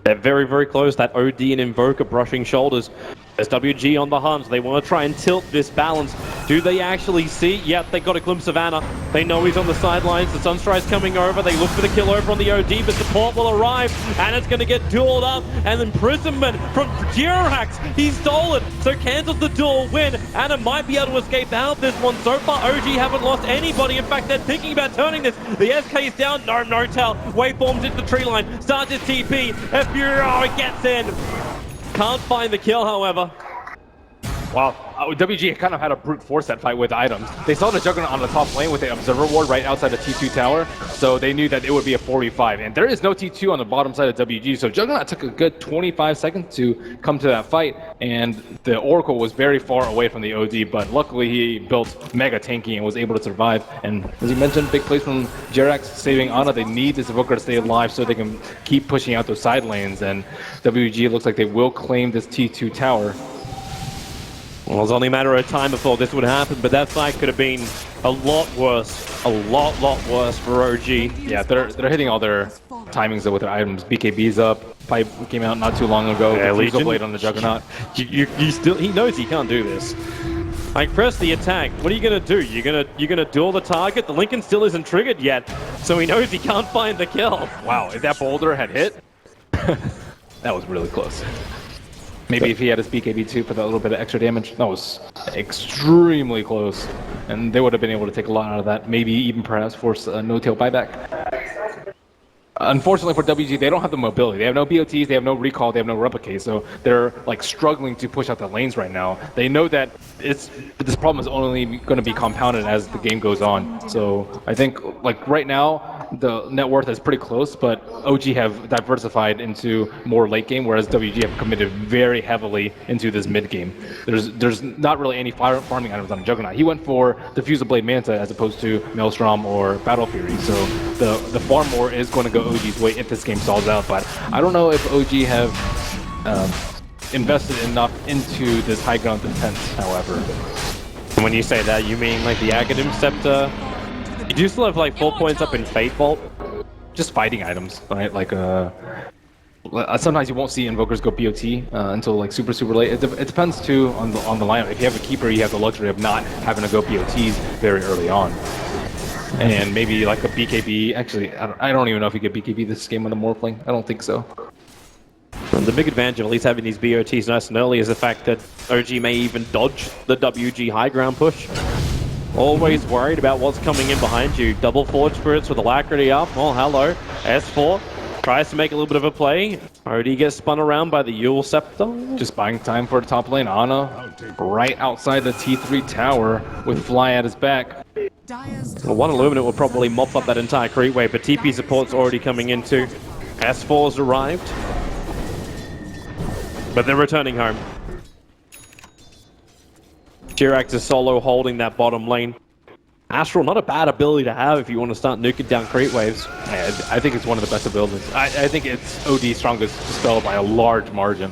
they're very, very close. That OD and Invoker brushing shoulders. There's WG on the hunt. They want to try and tilt this balance. Do they actually see? Yep, they got a glimpse of Ana. They know he's on the sidelines. The Sunstride's coming over. They look for the kill over on the OD, but support will arrive. Ana's going to get dueled up. And imprisonment from Jirax. He's stolen. So cancels the duel win. Ana might be able to escape out this one. So far, OG haven't lost anybody. In fact, they're thinking about turning this. The SK is down. No tell. Waveforms into the tree line. Starts his TP. FBRO gets in. Can't find the kill, however. Wow, WG kind of had a brute force that fight with items. They saw the Juggernaut on the top lane with the Observer Ward right outside the T2 tower, so they knew that it would be a 4v5. And there is no T2 on the bottom side of WG, so Juggernaut took a good 25 seconds to come to that fight, and the Oracle was very far away from the OD, but luckily he built mega tanky and was able to survive. And as you mentioned, big plays from Jirax saving Ana. They need this Invoker to stay alive so they can keep pushing out those side lanes, and WG looks like they will claim this T2 tower. Well, it was only a matter of time before this would happen, but that fight could have been a lot worse. A lot worse for OG. Yeah, they're hitting all their timings with their items. BKB's up. Fight came out not too long ago. Yeah, Legion Blade on the Juggernaut. You still, he knows he can't do this. Like, press the attack. What are you gonna do? You're gonna duel the target. The Lincoln still isn't triggered yet, so he knows he can't find the kill. Wow, if that boulder had hit, that was really close. Maybe if he had his BKB2 for that little bit of extra damage, that was extremely close. And they would have been able to take a lot out of that. Maybe even perhaps force a no-tail buyback. Unfortunately for WG, they don't have the mobility. They have no BOTs, they have no recall, they have no replicate, so they're like struggling to push out the lanes right now. They know that this problem is only going to be compounded as the game goes on. So I think like right now, the net worth is pretty close, but OG have diversified into more late game, whereas WG have committed very heavily into this mid game. There's not really any farming items on Juggernaut. He went for Diffusal Blade Manta as opposed to Maelstrom or Battle Fury, so the farm war is going to go OG's way if this game stalls out, but I don't know if OG have invested enough into this high ground defense, however. When you say that, you mean like the Aghanim Scepter? You do still have like 4 points up in Fate Vault? Just fighting items, right? Like sometimes you won't see Invokers go BOT until like super late. It depends too on the lineup. If you have a Keeper, you have the luxury of not having to go BOTs very early on. And maybe like a BKB. Actually, I don't even know if you get BKB this game on the Morphling. I don't think so. And the big advantage of at least having these BOTs nice and early is the fact that OG may even dodge the WG high ground push. Always worried about what's coming in behind you. Double Forge Spirits with Alacrity up. Oh, hello. S4 tries to make a little bit of a play. OD gets spun around by the Yule Scepter. Just buying time for the top lane. Ana right outside the T3 tower with Fly at his back. Well, one Illuminate will probably mop up that entire creep wave, but TP support's already coming in too. S4's arrived. But they're returning home. Jirax is solo holding that bottom lane. Astral, not a bad ability to have if you want to start nuking down creep waves. Yeah, I think it's one of the best abilities. I think it's OD's strongest spell by a large margin.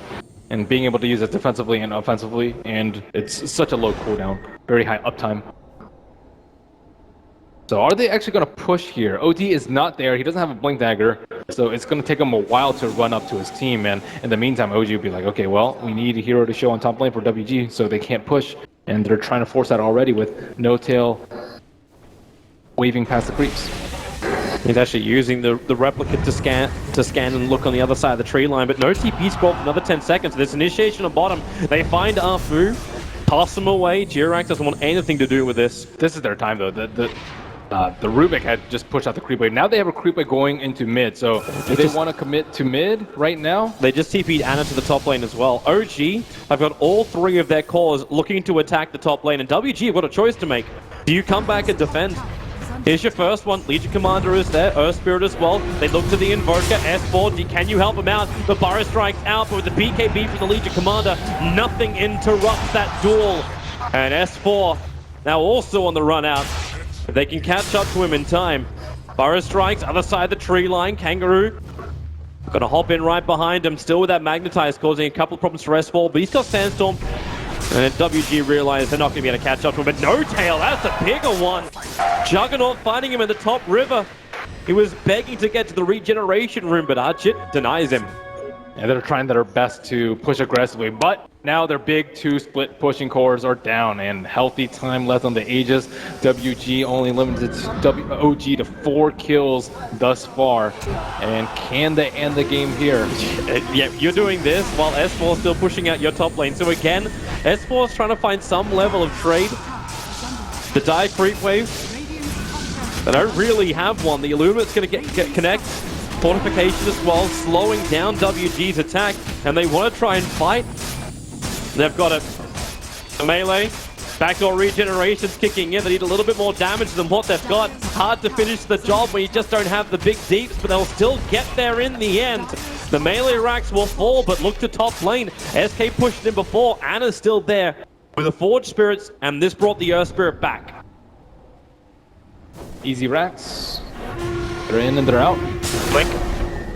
And being able to use it defensively and offensively, and it's such a low cooldown, very high uptime. So are they actually going to push here? OD is not there. He doesn't have a Blink Dagger, so it's going to take him a while to run up to his team. And in the meantime, OG will be like, okay, well, we need a hero to show on top lane for WG, so they can't push. And they're trying to force that already with No Tail waving past the creeps. He's actually using the replicate to scan and look on the other side of the tree line, but no TP scroll for another 10 seconds. There's initiation on bottom. They find Afu, toss him away. Jirax doesn't want anything to do with this. This is their time, though. The Rubik had just pushed out the creep wave. Now they have a creep wave going into mid, so do they want to commit to mid right now? They just TP'd Ana to the top lane as well. OG have got all three of their cores looking to attack the top lane, and WG have got a choice to make. Do you come back and defend? Here's your first one. Legion Commander is there. Earth Spirit as well. They look to the Invoker. S4, can you help him out? The Burrow strikes out, but with the BKB from the Legion Commander, nothing interrupts that duel. And S4 now also on the run out. If they can catch up to him in time. Burrow strikes, other side of the tree line. Kangaroo gonna hop in right behind him, still with that Magnetize, causing a couple of problems for S4, but he's got Sandstorm. And then WG realized they're not going to be able to catch up to him, but No Tail, that's a bigger one. Juggernaut finding him in the top river. He was begging to get to the regeneration room, but Archit denies him. And they're trying their best to push aggressively, but Now their big 2 split pushing cores are down and healthy time left on the Aegis. WG only limited OG to 4 kills thus far. And can they end the game here? Yeah, you're doing this while S4 is still pushing out your top lane. So again, S4 is trying to find some level of trade. The dire creep wave, they don't really have one. The Illuminate's going to connect. Fortification as well, slowing down WG's attack. And they want to try and fight. They've got a melee. Backdoor regeneration's kicking in. They need a little bit more damage than what they've got. Hard to finish the job when you just don't have the big deeps, but they'll still get there in the end. The melee racks will fall, but look to top lane. SK pushed in before. Anna's still there with the Forge Spirits, and this brought the Earth Spirit back. Easy racks. They're in and they're out. Blink.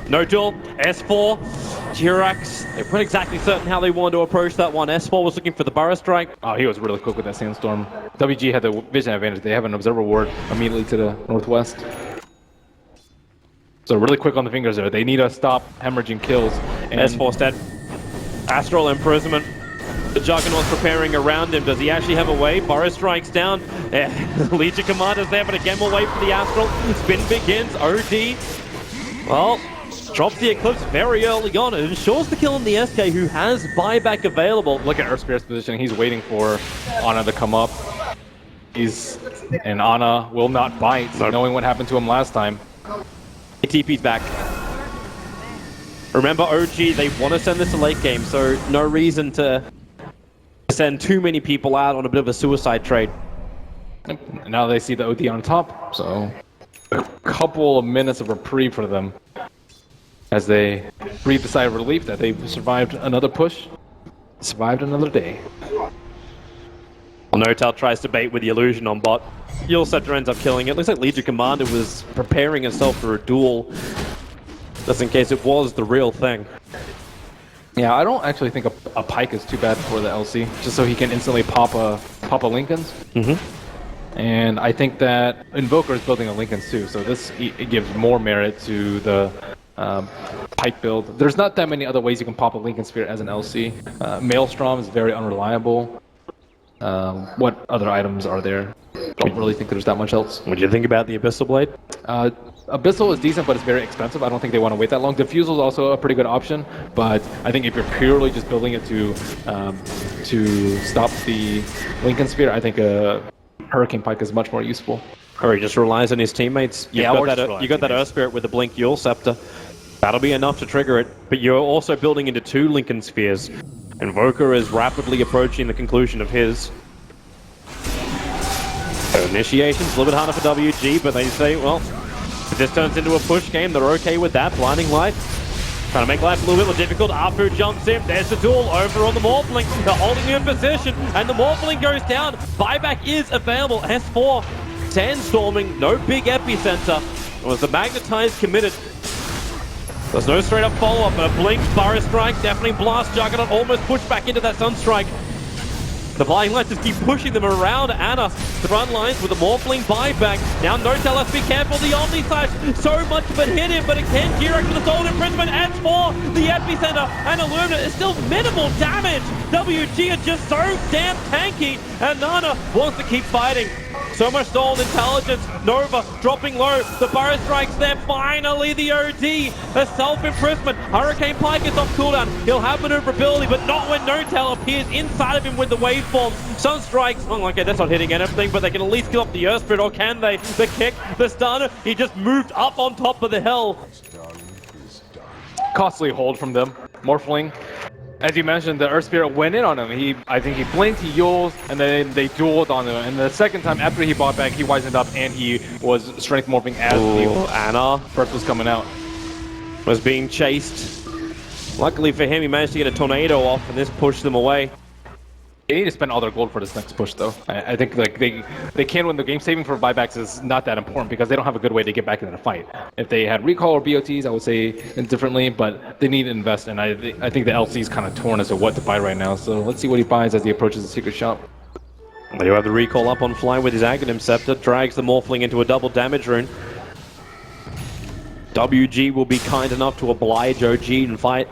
No duel. S4. Jirax. They weren't exactly certain how they wanted to approach that one. S4 was looking for the Burrow Strike. Oh, he was really quick with that Sandstorm. WG had the vision advantage. They have an Observer Ward immediately to the northwest. So really quick on the fingers there. They need to stop hemorrhaging kills. And S4's dead. Astral Imprisonment. The Juggernaut's preparing around him. Does he actually have a way? Burrow Strike's down. Legion Commander's there, but again we'll wait for the Astral. Spin begins. OD. Well, drops the Eclipse very early on and ensures the kill on the SK, who has buyback available. Look at Earth Spirit's position. He's waiting for Ana to come up. And Ana will not bite, knowing what happened to him last time. TP's back. Remember, OG, they want to send this to late game, so no reason to send too many people out on a bit of a suicide trade. And now they see the OD on top, so a couple of minutes of reprieve for them as they breathe a sigh of relief that they've survived another push, survived another day. Well, Notel tries to bait with the illusion on bot. Yule Scepter ends up killing it. Looks like Legion Commander was preparing herself for a duel, just in case it was the real thing. Yeah, I don't actually think a Pike is too bad for the LC, just so he can instantly pop a Linken's. And I think that Invoker is building a Linken's too, so this it gives more merit to the Pike build. There's not that many other ways you can pop a Linken Sphere as an LC. Maelstrom is very unreliable. What other items are there? Don't really think there's that much else. What do you think about the Abyssal Blade? Abyssal is decent, but it's very expensive. I don't think they want to wait that long. Diffusal is also a pretty good option, but I think if you're purely just building it to stop the Linken Sphere, I think Hurricane Pike is much more useful. Or he just relies on his teammates. You got that Earth Spirit with the Blink Yule Scepter. That'll be enough to trigger it, but you're also building into 2 Linken Spheres. Invoker is rapidly approaching the conclusion of his. So initiation's a little bit harder for WG, but they say, well, if this turns into a push game, they're okay with that. Blinding Light. Trying to make life a little bit more difficult. Apu jumps in. There's the duel over on the Morphling. They're holding him in position, and the Morphling goes down. Buyback is available. S4 sandstorming. No big epicenter. It was the Magnetize committed. There's no straight up follow-up, but a Blink, Burrow Strike, definitely blast Juggernaut, almost pushed back into that Sunstrike. The Blinding Lights just keep pushing them around Anna. The front lines with the Morphling buyback. Now Notel has to be careful. The Omni Slash, so much of it hit him, but again, Jirax with the Soul Imprisonment adds for the Epicenter, and Illumina is still minimal damage. WG are just so damn tanky, and Nana wants to keep fighting. So much stolen intelligence. Nova dropping low. The Burrow Strike's there. Finally, the OD. A self-imprisonment. Hurricane Pike is off cooldown. He'll have maneuverability, but not when Notel appears inside of him with the waveform. Sunstrikes. Oh, okay, that's not hitting anything, but they can at least kill up the Earth Spirit, or can they? The kick, the stun. He just moved up on top of the hill. Costly hold from them. Morphling. As you mentioned, the Earth Spirit went in on him. I think he blinked, he Yules, and then they dueled on him. And the second time after he bought back, he wisened up and he was strength morphing as the Anna first was coming out. Was being chased. Luckily for him, he managed to get a tornado off, and this pushed them away. They need to spend all their gold for this next push, though. I think like they can win the game. Saving for buybacks is not that important because they don't have a good way to get back into the fight. If they had recall or BOTs, I would say differently, but they need to invest, and I think the LC is kind of torn as to what to buy right now. So let's see what he buys as he approaches the secret shop. They do have the recall up on fly with his Aghanim Scepter, drags the Morphling into a double damage rune. WG will be kind enough to oblige OG and fight.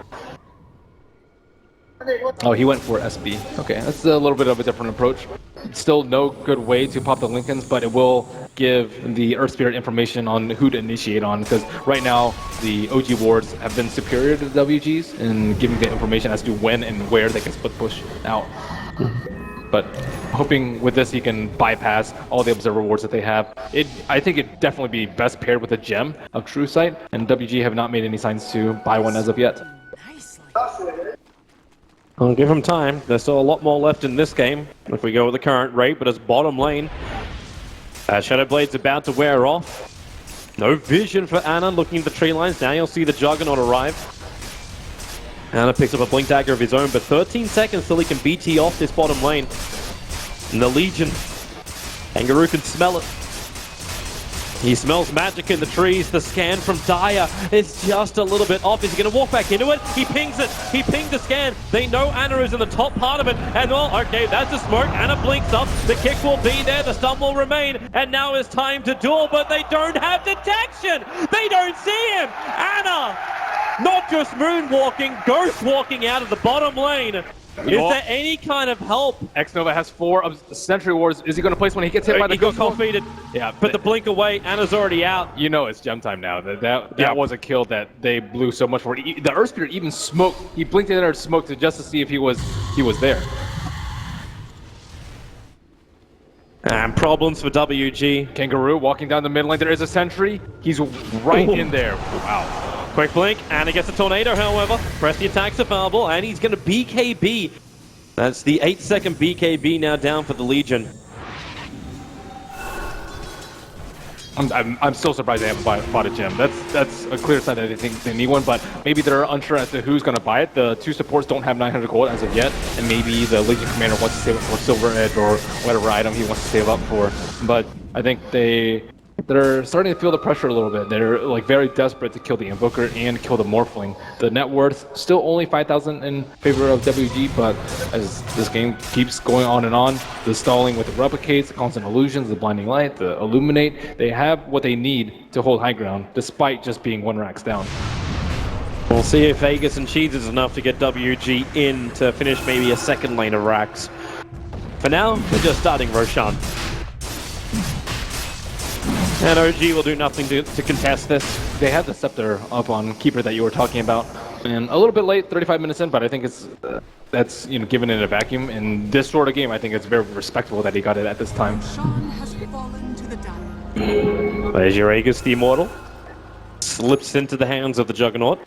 Oh, he went for SB. Okay, that's a little bit of a different approach. Still no good way to pop the Lincolns, but it will give the Earth Spirit information on who to initiate on, because right now the OG wards have been superior to the WGs in giving the information as to when and where they can split push out. But hoping with this he can bypass all the observer wards that they have. I think it'd definitely be best paired with a gem of True Sight, and WG have not made any signs to buy one as of yet. I'll give him time. There's still a lot more left in this game if we go with the current rate, but it's bottom lane. Shadow Blade's about to wear off. No vision for Ana looking at the tree lines. Now you'll see the Juggernaut arrive. Ana picks up a Blink Dagger of his own, but 13 seconds till he can BT off this bottom lane. And the Legion. Kangaroo can smell it. He smells magic in the trees. The scan from Dire is just a little bit off. Is he going to walk back into it? He pings it. He pinged the scan. They know Ana is in the top part of it. And well, okay, that's the smoke. Ana blinks up. The kick will be there. The stun will remain. And now it's time to duel, but they don't have detection. They don't see him. Ana, not just moonwalking, ghost walking out of the bottom lane. Is there any kind of help? X-Nova has 4 Sentry Wards. Is he going to place when he gets hit by the He got cold feeded. Yeah, but the blink away, Ana's already out. You know it's gem time now. That was a kill that they blew so much for. The Earth Spirit even smoked. He blinked in there and smoked it just to see if he was there. And problems for WG. Kangaroo walking down the mid lane. There is a sentry. He's right in there. Wow. Quick blink, and he gets a tornado, however. Press the attack's available, and he's going to BKB. That's the 8-second BKB now down for the Legion. I'm still surprised they haven't bought a gem. That's a clear sign that they think they need one, but maybe they're unsure as to who's going to buy it. The 2 supports don't have 900 gold as of yet, and maybe the Legion commander wants to save it for Silver Edge or whatever item he wants to save up for. But I think they're starting to feel the pressure a little bit. They're like very desperate to kill the Invoker and kill the Morphling. The net worth still only 5,000 in favor of WG, but as this game keeps going on, the stalling with the replicates, the constant illusions, the blinding light, the illuminate, they have what they need to hold high ground, despite just being 1 racks down. We'll see if Vegas and Cheese is enough to get WG in to finish maybe a second lane of racks. For now, we're just starting Roshan. And OG will do nothing to contest this. They have the Scepter up on Keeper that you were talking about. And a little bit late, 35 minutes in, but I think that's given in a vacuum. In this sort of game, I think it's very respectable that he got it at this time. Roshan has fallen to the Dire. There's your Aegis the Immortal. Slips into the hands of the Juggernaut.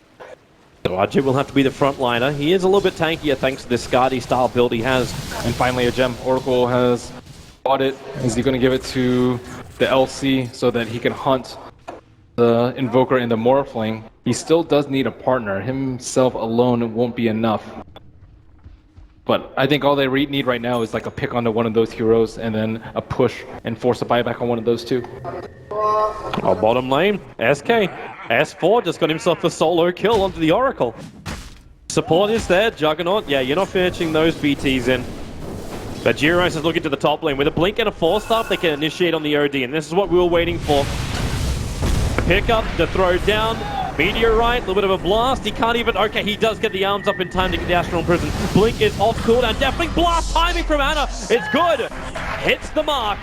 So RJ will have to be the frontliner. He is a little bit tankier thanks to this Skadi style build he has. And finally a gem. Oracle has bought it. Is he going to give it to the LC so that he can hunt the Invoker and the Morphling? He still does need a partner. Himself alone won't be enough. But I think all they need right now is like a pick onto one of those heroes and then a push and force a buyback on one of those 2. Oh, bottom lane, SK. S4 just got himself a solo kill onto the Oracle. Support is there, Juggernaut. Yeah, you're not finishing those BTs in. But Giros is looking to the top lane. With a blink and a 4-star, they can initiate on the OD, and this is what we were waiting for. The pick up, the throw down, meteorite, a little bit of a blast. He can't even... Okay, he does get the arms up in time to get the Astral Prison. Blink is off cooldown. Definitely blast timing from Ana. It's good. Hits the mark.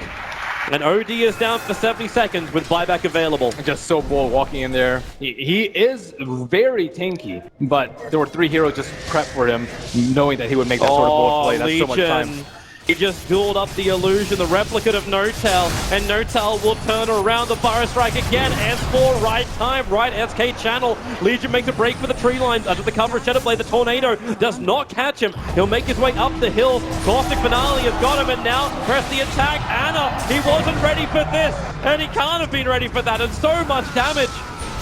And OD is down for 70 seconds with buyback available. Just so bold walking in there. He is very tanky, but there were 3 heroes just prepped for him, knowing that he would make that sort of bold play. That's Legion. So much time. He just dueled up the illusion, the replicate of No-Tail, and No-Tail will turn around the Fire Strike again. S4, right time, right SK channel. Legion makes a break for the tree lines under the cover of Shadowblade. The Tornado does not catch him. He'll make his way up the hill. Caustic Finale has got him, and now press the attack. Ana, he wasn't ready for this, and he can't have been ready for that, and so much damage.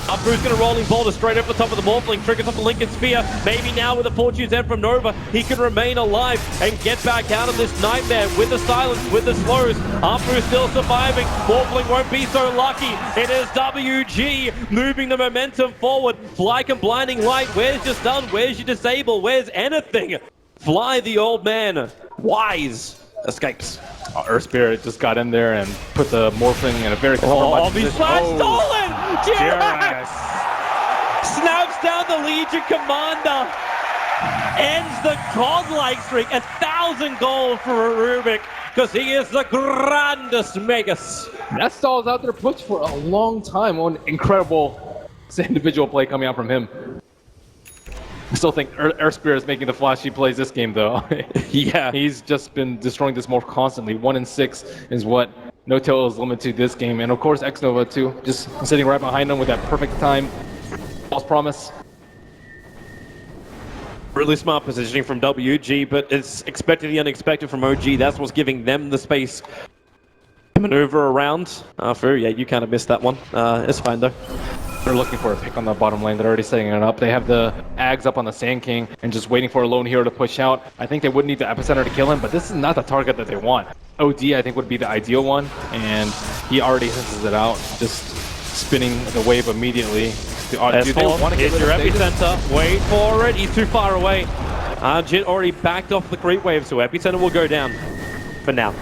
Uproot's going to rolling boulder straight over the top of the Morphling, triggers off the Lincoln Spear. Maybe now with a Fortune's End from Nova, he can remain alive and get back out of this nightmare with the silence, with the slows. Uproot still surviving. Morphling won't be so lucky. It is WG moving the momentum forward. Fly and blinding light. Where's your stun? Where's your disable? Where's anything? Fly the old man. Wise escapes. Earth Spirit just got in there and put the Morphling in a very compromised position. Stolen! Jirax! Snaps down the Legion commander. ends the godlike streak. 1,000 gold for Rubik, because he is the grandest magus. That stalls out their push for a long time. One incredible individual play coming out from him. I still think Earth Spirit is making the flashy plays this game, though. Yeah. He's just been destroying this morph constantly. 1 in 6 is what No-Tail is limited to this game. And of course, X-Nova, too, just sitting right behind him with that perfect time. False promise. Really smart positioning from WG, but it's expected the unexpected from OG. That's what's giving them the space to maneuver around. Yeah, you kind of missed that one. It's fine, though. They're looking for a pick on the bottom lane. They're already setting it up. They have the Ags up on the Sand King and just waiting for a lone hero to push out. I think they would need the epicenter to kill him, but this is not the target that they want. OD, I think, would be the ideal one, and he already senses it out, just spinning the wave immediately. Do they want to get your epicenter. Wait for it. He's too far away. Jit already backed off the creep wave, so epicenter will go down for now.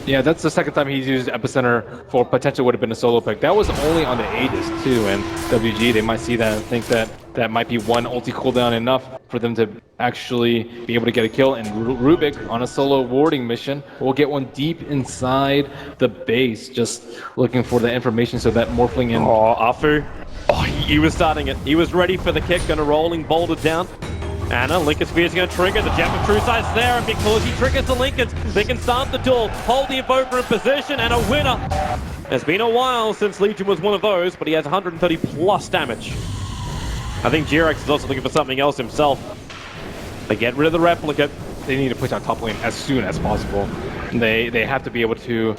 Yeah, that's the second time he's used Epicenter for potential would have been a solo pick. That was only on the Aegis too, and WG, they might see that and think that that might be one ulti cooldown enough for them to actually be able to get a kill. And Rubik on a solo warding mission will get one deep inside the base, just looking for the information so that Morphling and... Oh, Afu. Oh, he was starting it. He was ready for the kick, gonna rolling boulder down. Anna, Lincoln Sphere is going to trigger. The Gem of True Sight's there, and because he triggers the Lincolns, they can start the duel, hold the Invoker in position, and a winner. It's been a while since Legion was one of those, but he has 130 plus damage. I think G-Rex is also looking for something else himself. They get rid of the replicate. They need to push out top lane as soon as possible. They have to be able to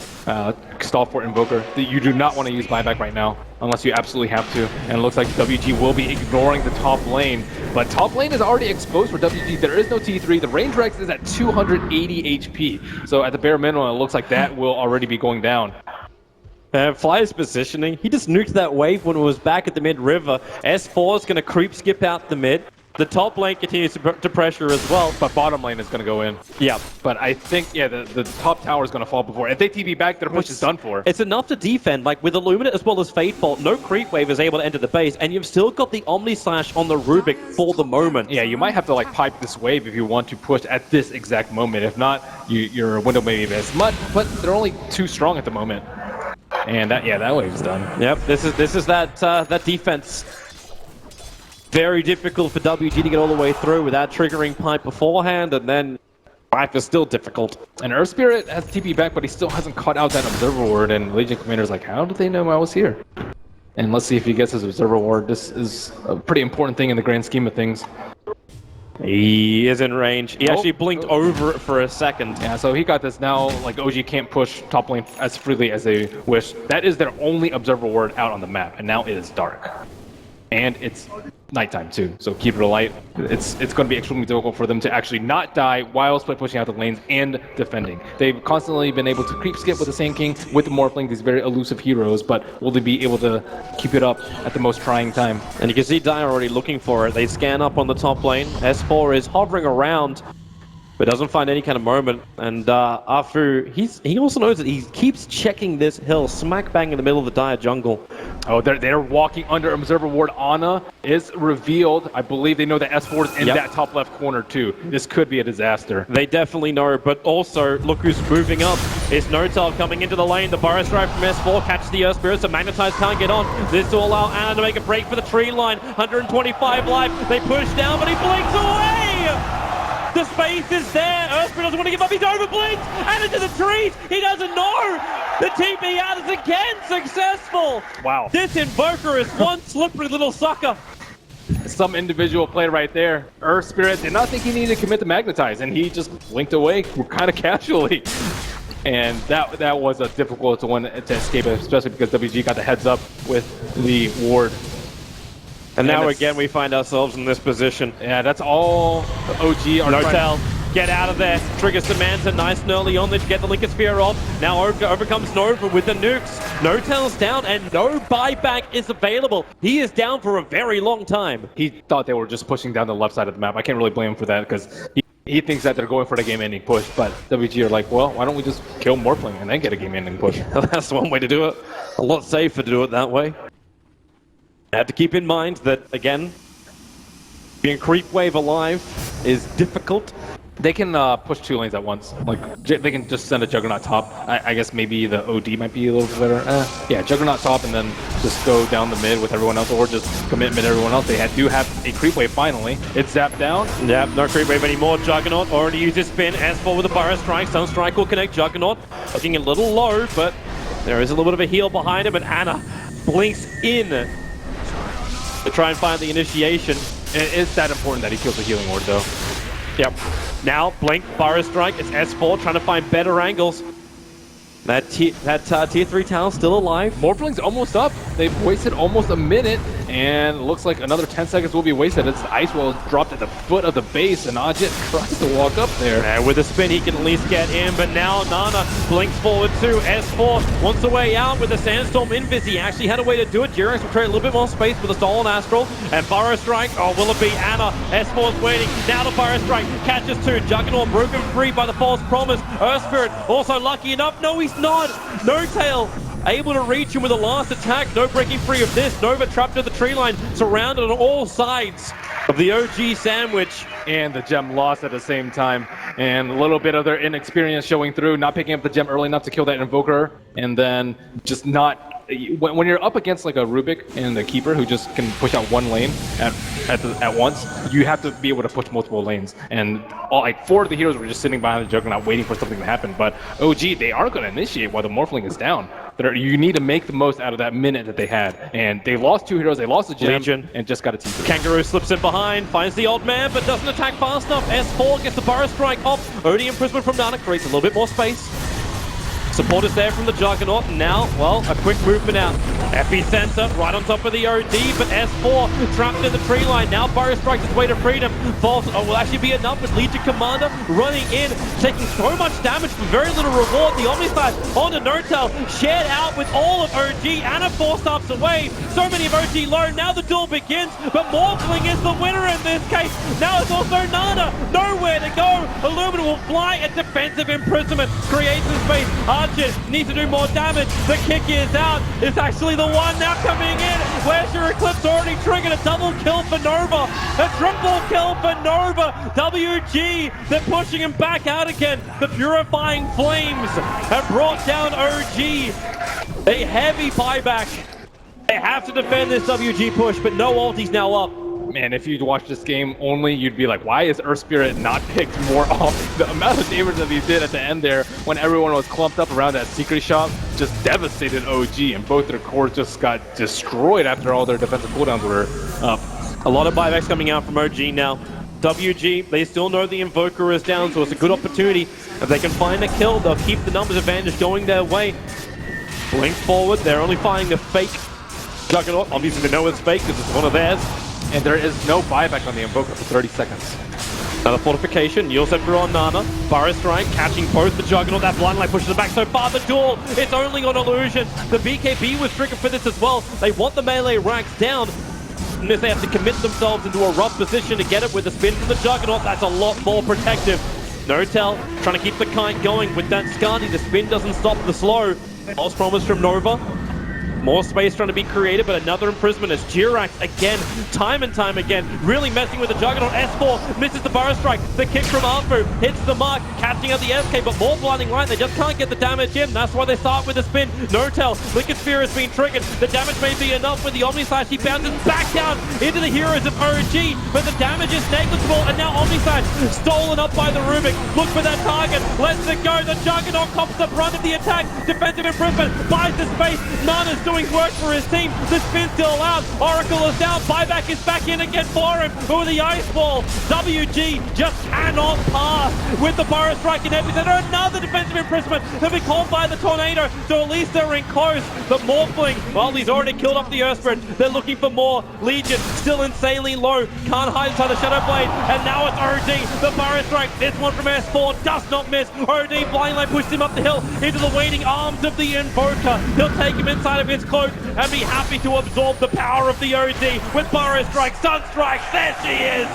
stall for Invoker. You do not want to use buyback right now, unless you absolutely have to. And it looks like WG will be ignoring the top lane. But top lane is already exposed for WG. There is no T3. The range Rex is at 280 HP. So at the bare minimum, it looks like that will already be going down. Fly's positioning. He just nuked that wave when it was back at the mid-river. S4 is going to creep skip out the mid. The top lane continues to pressure as well. But bottom lane is going to go in. Yeah. But I think, yeah, the top tower is going to fall before. If they TP back, their push is done for. It's enough to defend. Like, with Illuminate as well as Fateful, no creep wave is able to enter the base, and you've still got the Omni Slash on the Rubik for the moment. Yeah, you might have to, like, pipe this wave if you want to push at this exact moment. If not, your window may be as much, but they're only too strong at the moment. And that wave's done. Yep, this is that defense. Very difficult for WG to get all the way through without triggering pipe beforehand, and then life is still difficult. And Earth Spirit has TP back, but he still hasn't caught out that Observer Ward, and Legion Commander's like, how did they know I was here? And let's see if he gets his Observer Ward. This is a pretty important thing in the grand scheme of things. He is in range. He actually blinked over it for a second. Yeah, so he got this now. Like, OG can't push top lane as freely as they wish. That is their only Observer Ward out on the map, and now it is dark. And it's nighttime too, so keep it alight. It's going to be extremely difficult for them to actually not die while split pushing out the lanes and defending. They've constantly been able to creep skip with the Sand King, with the Morphling, these very elusive heroes, but will they be able to keep it up at the most trying time? And you can see Dire already looking for it. They scan up on the top lane. S4 is hovering around, but doesn't find any kind of moment. And Afu, he also knows that he keeps checking this hill smack bang in the middle of the Dire jungle. Oh, they're walking under Observer Ward. Ana is revealed. I believe they know that S4 is in that top left corner too. This could be a disaster. They definitely know, but also look who's moving up. It's No-Tail coming into the lane. The Burrow Strike from S4 catches the Earth Spirit, so Magnetize can't get on. This will allow Ana to make a break for the tree line. 125 life. They push down, but he blinks away! The space is there. Earth Spirit doesn't want to give up. He's overblinked and into the trees. He doesn't know. The TP out is again successful. Wow. This Invoker is one slippery little sucker. Some individual play right there. Earth Spirit did not think he needed to commit the Magnetize, and he just blinked away kind of casually. And that was a difficult one to escape, especially because WG got the heads up with the ward. And now again we find ourselves in this position. Yeah, that's all OG are No-Tail, get out of there. Triggers the Manta, nice and early on there to get the Lincoln Sphere off. Now overcomes Nova with the nukes. No-Tail's down and no buyback is available. He is down for a very long time. He thought they were just pushing down the left side of the map. I can't really blame him for that because he thinks that they're going for the game-ending push. But WG are like, well, why don't we just kill Morphling and then get a game-ending push? That's one way to do it. A lot safer to do it that way. I have to keep in mind that, again, Being creep wave alive is difficult. They can push 2 lanes at once. Like, they can just send a Juggernaut top. I guess maybe the OD might be a little bit better. Yeah, Juggernaut top and then just go down the mid with everyone else, or just commit mid everyone else. They do have a creep wave finally. It's zapped down. Yep, no creep wave anymore. Juggernaut already used his spin. S4 with a Burrow Strike. Sunstrike will connect Juggernaut. Looking a little low, but there is a little bit of a heal behind him, and Ana blinks in to try and find the initiation. It's that important that he kills the healing ward though. Yep. Now, Blink, Burrow Strike, it's S4 trying to find better angles. That tier 3 tower still alive. Morphling's almost up. They've wasted almost a minute, and looks like another 10 seconds will be wasted as the ice wall is dropped at the foot of the base, and Ajit tries to walk up there. And with a spin, he can at least get in, but now Nana blinks forward too. S4 wants a way out with the Sandstorm Invis. He actually had a way to do it. Jirax will trade a little bit more space with a Stolen Astral, and Burrow Strike. Oh, will it be Ana? S4's waiting. Now the Burrow Strike catches 2. Juggernaut broken free by the False Promise. Earth Spirit also lucky enough. No, he's not. No Tail able to reach him with a last attack. No breaking free of this. Nova trapped at the tree line, surrounded on all sides of the OG sandwich. And the gem lost at the same time. And a little bit of their inexperience showing through, not picking up the gem early enough to kill that Invoker, and then just not... When you're up against like a Rubik and the Keeper who just can push out 1 lane at once, you have to be able to push multiple lanes. And like 4 of the heroes were just sitting behind the Juggernaut waiting for something to happen. But OG, they aren't going to initiate while the Morphling is down. You need to make the most out of that minute that they had. And they lost 2 heroes, they lost the gem, Legion. And just got a T3. Kangaroo slips in behind, finds the old man, but doesn't attack fast enough. S4 gets the Burrow Strike off. OD imprisonment from Nana creates a little bit more space. Support is there from the Juggernaut, and now, well, a quick movement out. Epicenter right on top of the OD, but S4 trapped in the tree line. Now Burrow strikes his way to freedom. False will actually be enough with Legion Commander running in, taking so much damage for very little reward. The Omniside onto Notel, shared out with all of OG. Ana 4 stops away. So many of OG low. Now the duel begins, but Morphling is the winner in this case. Now it's also Nana. Nowhere to go. Illumina will fly at defensive imprisonment. Creates the space. Archer needs to do more damage. The kick is out. It's actually the one now coming in. Where's your Eclipse already triggered? A double kill for Nova. A triple kill for Nova. WG, they're pushing him back out again. The Purifying Flames have brought down OG. A heavy buyback. They have to defend this WG push, but no ulti's now up. Man, if you'd watch this game only, you'd be like, why is Earth Spirit not picked more off? The amount of damage that he did at the end there, when everyone was clumped up around that secret shop, just devastated OG, and both their cores just got destroyed after all their defensive cooldowns were up. A lot of buybacks coming out from OG now. WG, they still know the Invoker is down, so it's a good opportunity. If they can find a kill, they'll keep the numbers advantage going their way. Blink forward, they're only finding the fake Juggernaut. Obviously they know it's fake because it's one of theirs. And there is no buyback on the Invoker for 30 seconds. Another fortification, Yield Scepter on Nana. Burrow Strike catching both the Juggernaut. That blind light pushes it back so far. The duel, it's only on illusion. The BKB was triggered for this as well. They want the melee racks down. And if they have to commit themselves into a rough position to get it with the spin from the Juggernaut, that's a lot more protective. Notel trying to keep the kite going with that Skadi. The spin doesn't stop the slow. False promise from Nova. More space trying to be created, but another imprisonment as Jirax again, time and time again, really messing with the Juggernaut. S4 misses the Burrow Strike. The kick from Arfu hits the mark, catching out the SK, but more blinding light. They just can't get the damage in. That's why they start with the spin. Notel, Liquid Sphere has been triggered. The damage may be enough with the Omniside. She bounces back down into the heroes of OG, but the damage is negligible. And now Omniside stolen up by the Rubik. Look for that target. Lets it go. The Juggernaut cops the brunt of the attack. Defensive imprisonment buys the space. Nana's doing work for his team. The spin's still out. Oracle is down. Buyback is back in again for him. Over the ice ball. WG just cannot pass with the Burrow Strike in epicenter. Another defensive imprisonment. They'll be called by the Tornado. So at least they're in close. The Morphling, well, he's already killed off the Earth Spirit. They're looking for more. Legion still insanely low. Can't hide inside the Shadow Blade. And now it's OD. The Burrow Strike. This one from S4 does not miss. OD blind light pushed him up the hill into the waiting arms of the Invoker. He'll take him inside of his cloak and be happy to absorb the power of the OD with Burrow Strike, Sunstrike. There she is!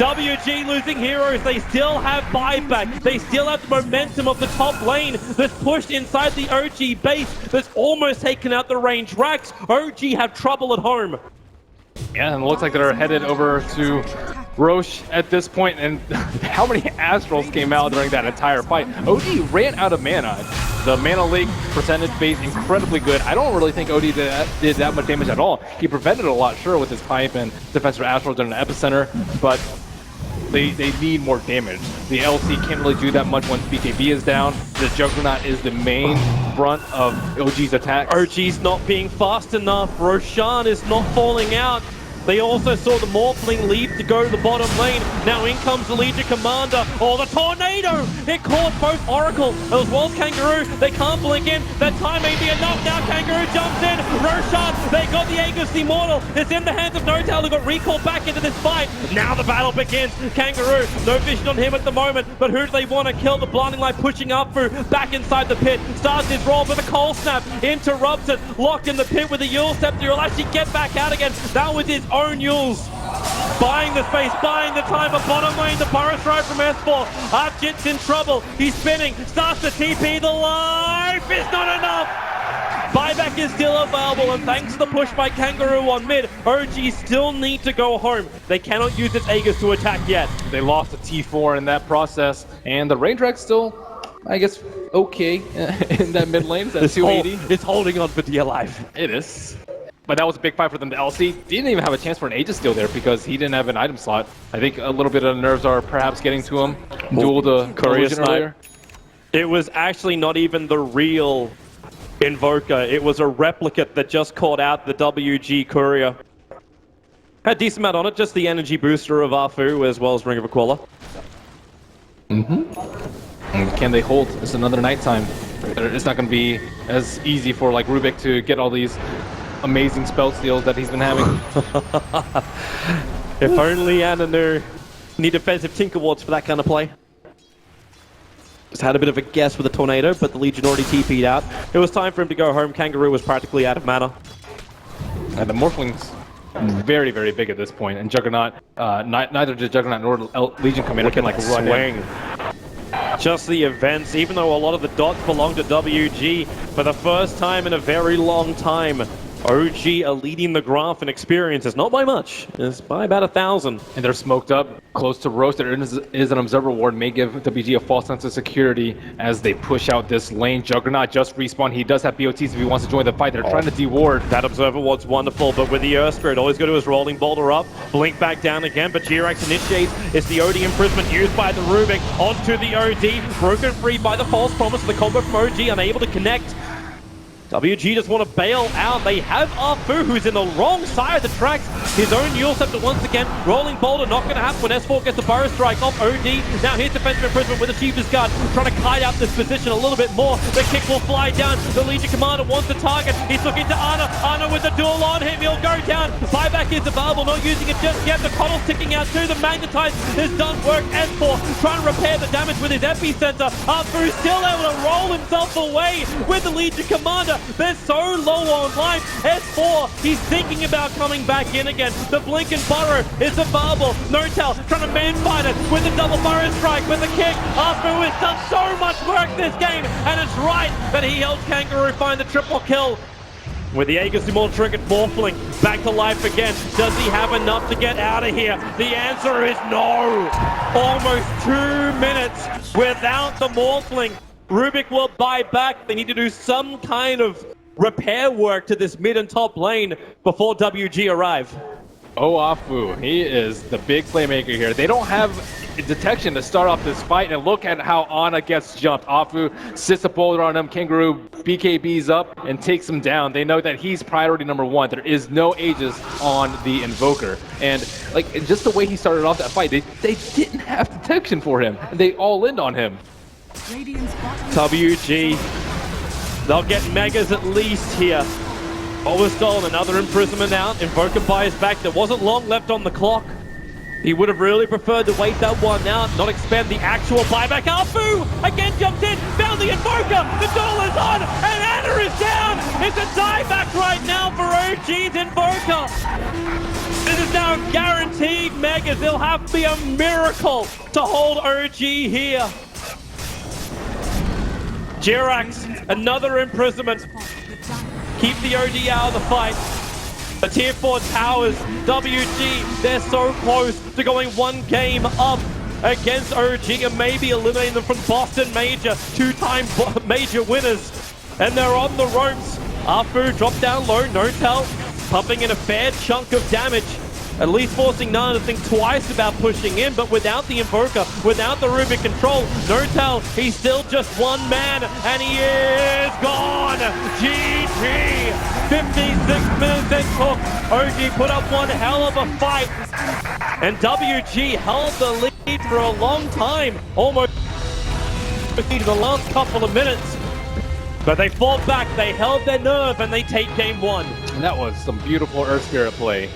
WG losing heroes. They still have buyback. They still have the momentum of the top lane that's pushed inside the OG base that's almost taken out the range racks. OG have trouble at home. Yeah, and it looks like they're headed over to Roche at this point, and how many Astrals came out during that entire fight? OD ran out of mana. The mana leak percentage base incredibly good. I don't really think OD did that much damage at all. He prevented a lot, sure, with his pipe and defensive Astrals in the epicenter, but they need more damage. The LC can't really do that much once BKB is down. The Juggernaut is the main brunt of OG's attack. OG's not being fast enough. Roshan is not falling out. They also saw the Morphling leave to go to the bottom lane. Now in comes the Legion Commander. Oh, the Tornado! It caught both Oracle as well as Kangaroo. They can't blink in. That time may be enough. Now Kangaroo jumps in. Roshan, they got the Aegis Immortal. It's in the hands of Notel, who got recalled back into this fight. Now the battle begins. Kangaroo, no vision on him at the moment, but who do they want to kill? The Blinding Light pushing up through, back inside the pit. Starts his roll, but the Cold Snap interrupts it. Locked in the pit with the Yule Scepter. He'll actually get back out again. That was his own Yules. Buying the space, buying the time, but bottom lane, the Burrow Strike from S4. Archit's in trouble. He's spinning, starts to TP. The life is not enough. Buyback is still available, and thanks to the push by Kangaroo on mid, OG still need to go home. They cannot use its Aegis to attack yet. They lost a T4 in that process, and the Raindrak's still, I guess, okay in that mid lane. That's 280. It's holding on for dear life. It is. But that was a big fight for them. The LC didn't even have a chance for an Aegis steal there because he didn't have an item slot. I think a little bit of the nerves are perhaps getting to him. Duel the Courier earlier. It was actually not even the real Invoker. It was a replicate that just caught out the WG Courier. Had a decent amount on it, just the energy booster of Arfu as well as Ring of Aquila. And can they hold? It's another nighttime. It's not going to be as easy for like Rubik to get all these amazing spell steals that he's been having. If only Ananu need defensive Tinker Wards for that kind of play. Just had a bit of a guess with the Tornado, but the Legion already TP'd out. It was time for him to go home. Kangaroo was practically out of mana. And the Morphling's very, very big at this point. And Juggernaut, neither did Juggernaut nor Legion Commander can like run in. Just the events, even though a lot of the dots belong to WG, for the first time in a very long time, OG are leading the graph in experiences, not by much, it's by about 1,000. And they're smoked up close to Roast. There is an Observer Ward, may give WG a false sense of security as they push out this lane. Juggernaut just respawned. He does have BOTs if he wants to join the fight. They're trying to deward. That Observer Ward's wonderful, but with the Earth Spirit, all he's got to do is Rolling Boulder up, blink back down again, but Jirax initiates. It's the OD imprisonment used by the Rubik onto the OD, broken free by the false promise of the combo from OG, unable to connect. WG just want to bail out. They have Arfu, who's in the wrong side of the tracks. His own Yule Scepter once again. Rolling Boulder, not going to happen when S4 gets the Burrow Strike off OD. Now here's defensive imprisonment with the Chief's Guard, trying to kite out this position a little bit more. The kick will fly down. The Legion Commander wants the target. He's looking to Ana. Ana with the duel on him. He'll go down. Buyback is available, not using it just yet. The Coddle's ticking out too. The Magnetize has done work. S4 trying to repair the damage with his epicenter. Arfu still able to roll himself away with the Legion Commander. They're so low on life. S4, he's thinking about coming back in again. The Blink and Burrow is available. Notel trying to man fight it with the double Burrow Strike with the kick. Arfu has done so much work this game, and it's right that he helped Kangaroo find the triple kill. With the Aegis Immortal Trinket Morphling back to life again. Does he have enough to get out of here? The answer is no. Almost 2 minutes without the Morphling. Rubik will buy back. They need to do some kind of repair work to this mid and top lane before WG arrive. Afu, he is the big playmaker here. They don't have detection to start off this fight, and look at how Ana gets jumped. Afu sits a boulder on him. Kangaroo BKBs up and takes him down. They know that he's priority number one. There is no Aegis on the Invoker. And like just the way he started off that fight, they didn't have detection for him. And they all in on him. WG, they'll get Megas at least here. Overstolen, another imprisonment out. Invoker buys back. There wasn't long left on the clock. He would have really preferred to wait that one out, not expend the actual buyback. Arfu again jumps in, found the Invoker. The duel is on, and Ana is down. It's a dieback right now for OG's Invoker. This is now guaranteed Megas. It'll have to be a miracle to hold OG here. Jirax, another imprisonment. Keep the OD out of the fight. The tier 4 towers, WG, they're so close to going one game up against OG and maybe eliminating them from Boston Major, two-time major winners. And they're on the ropes. Afu dropped down low, Notel pumping in a fair chunk of damage. At least forcing Nana to think twice about pushing in, but without the Invoker, without the Rubik control, Notel, he's still just one man, and he is gone! GG! 56 minutes it took. OG put up one hell of a fight, and WG held the lead for a long time, almost the last couple of minutes. But they fought back, they held their nerve, and they take game one. And that was some beautiful Earth Spirit play.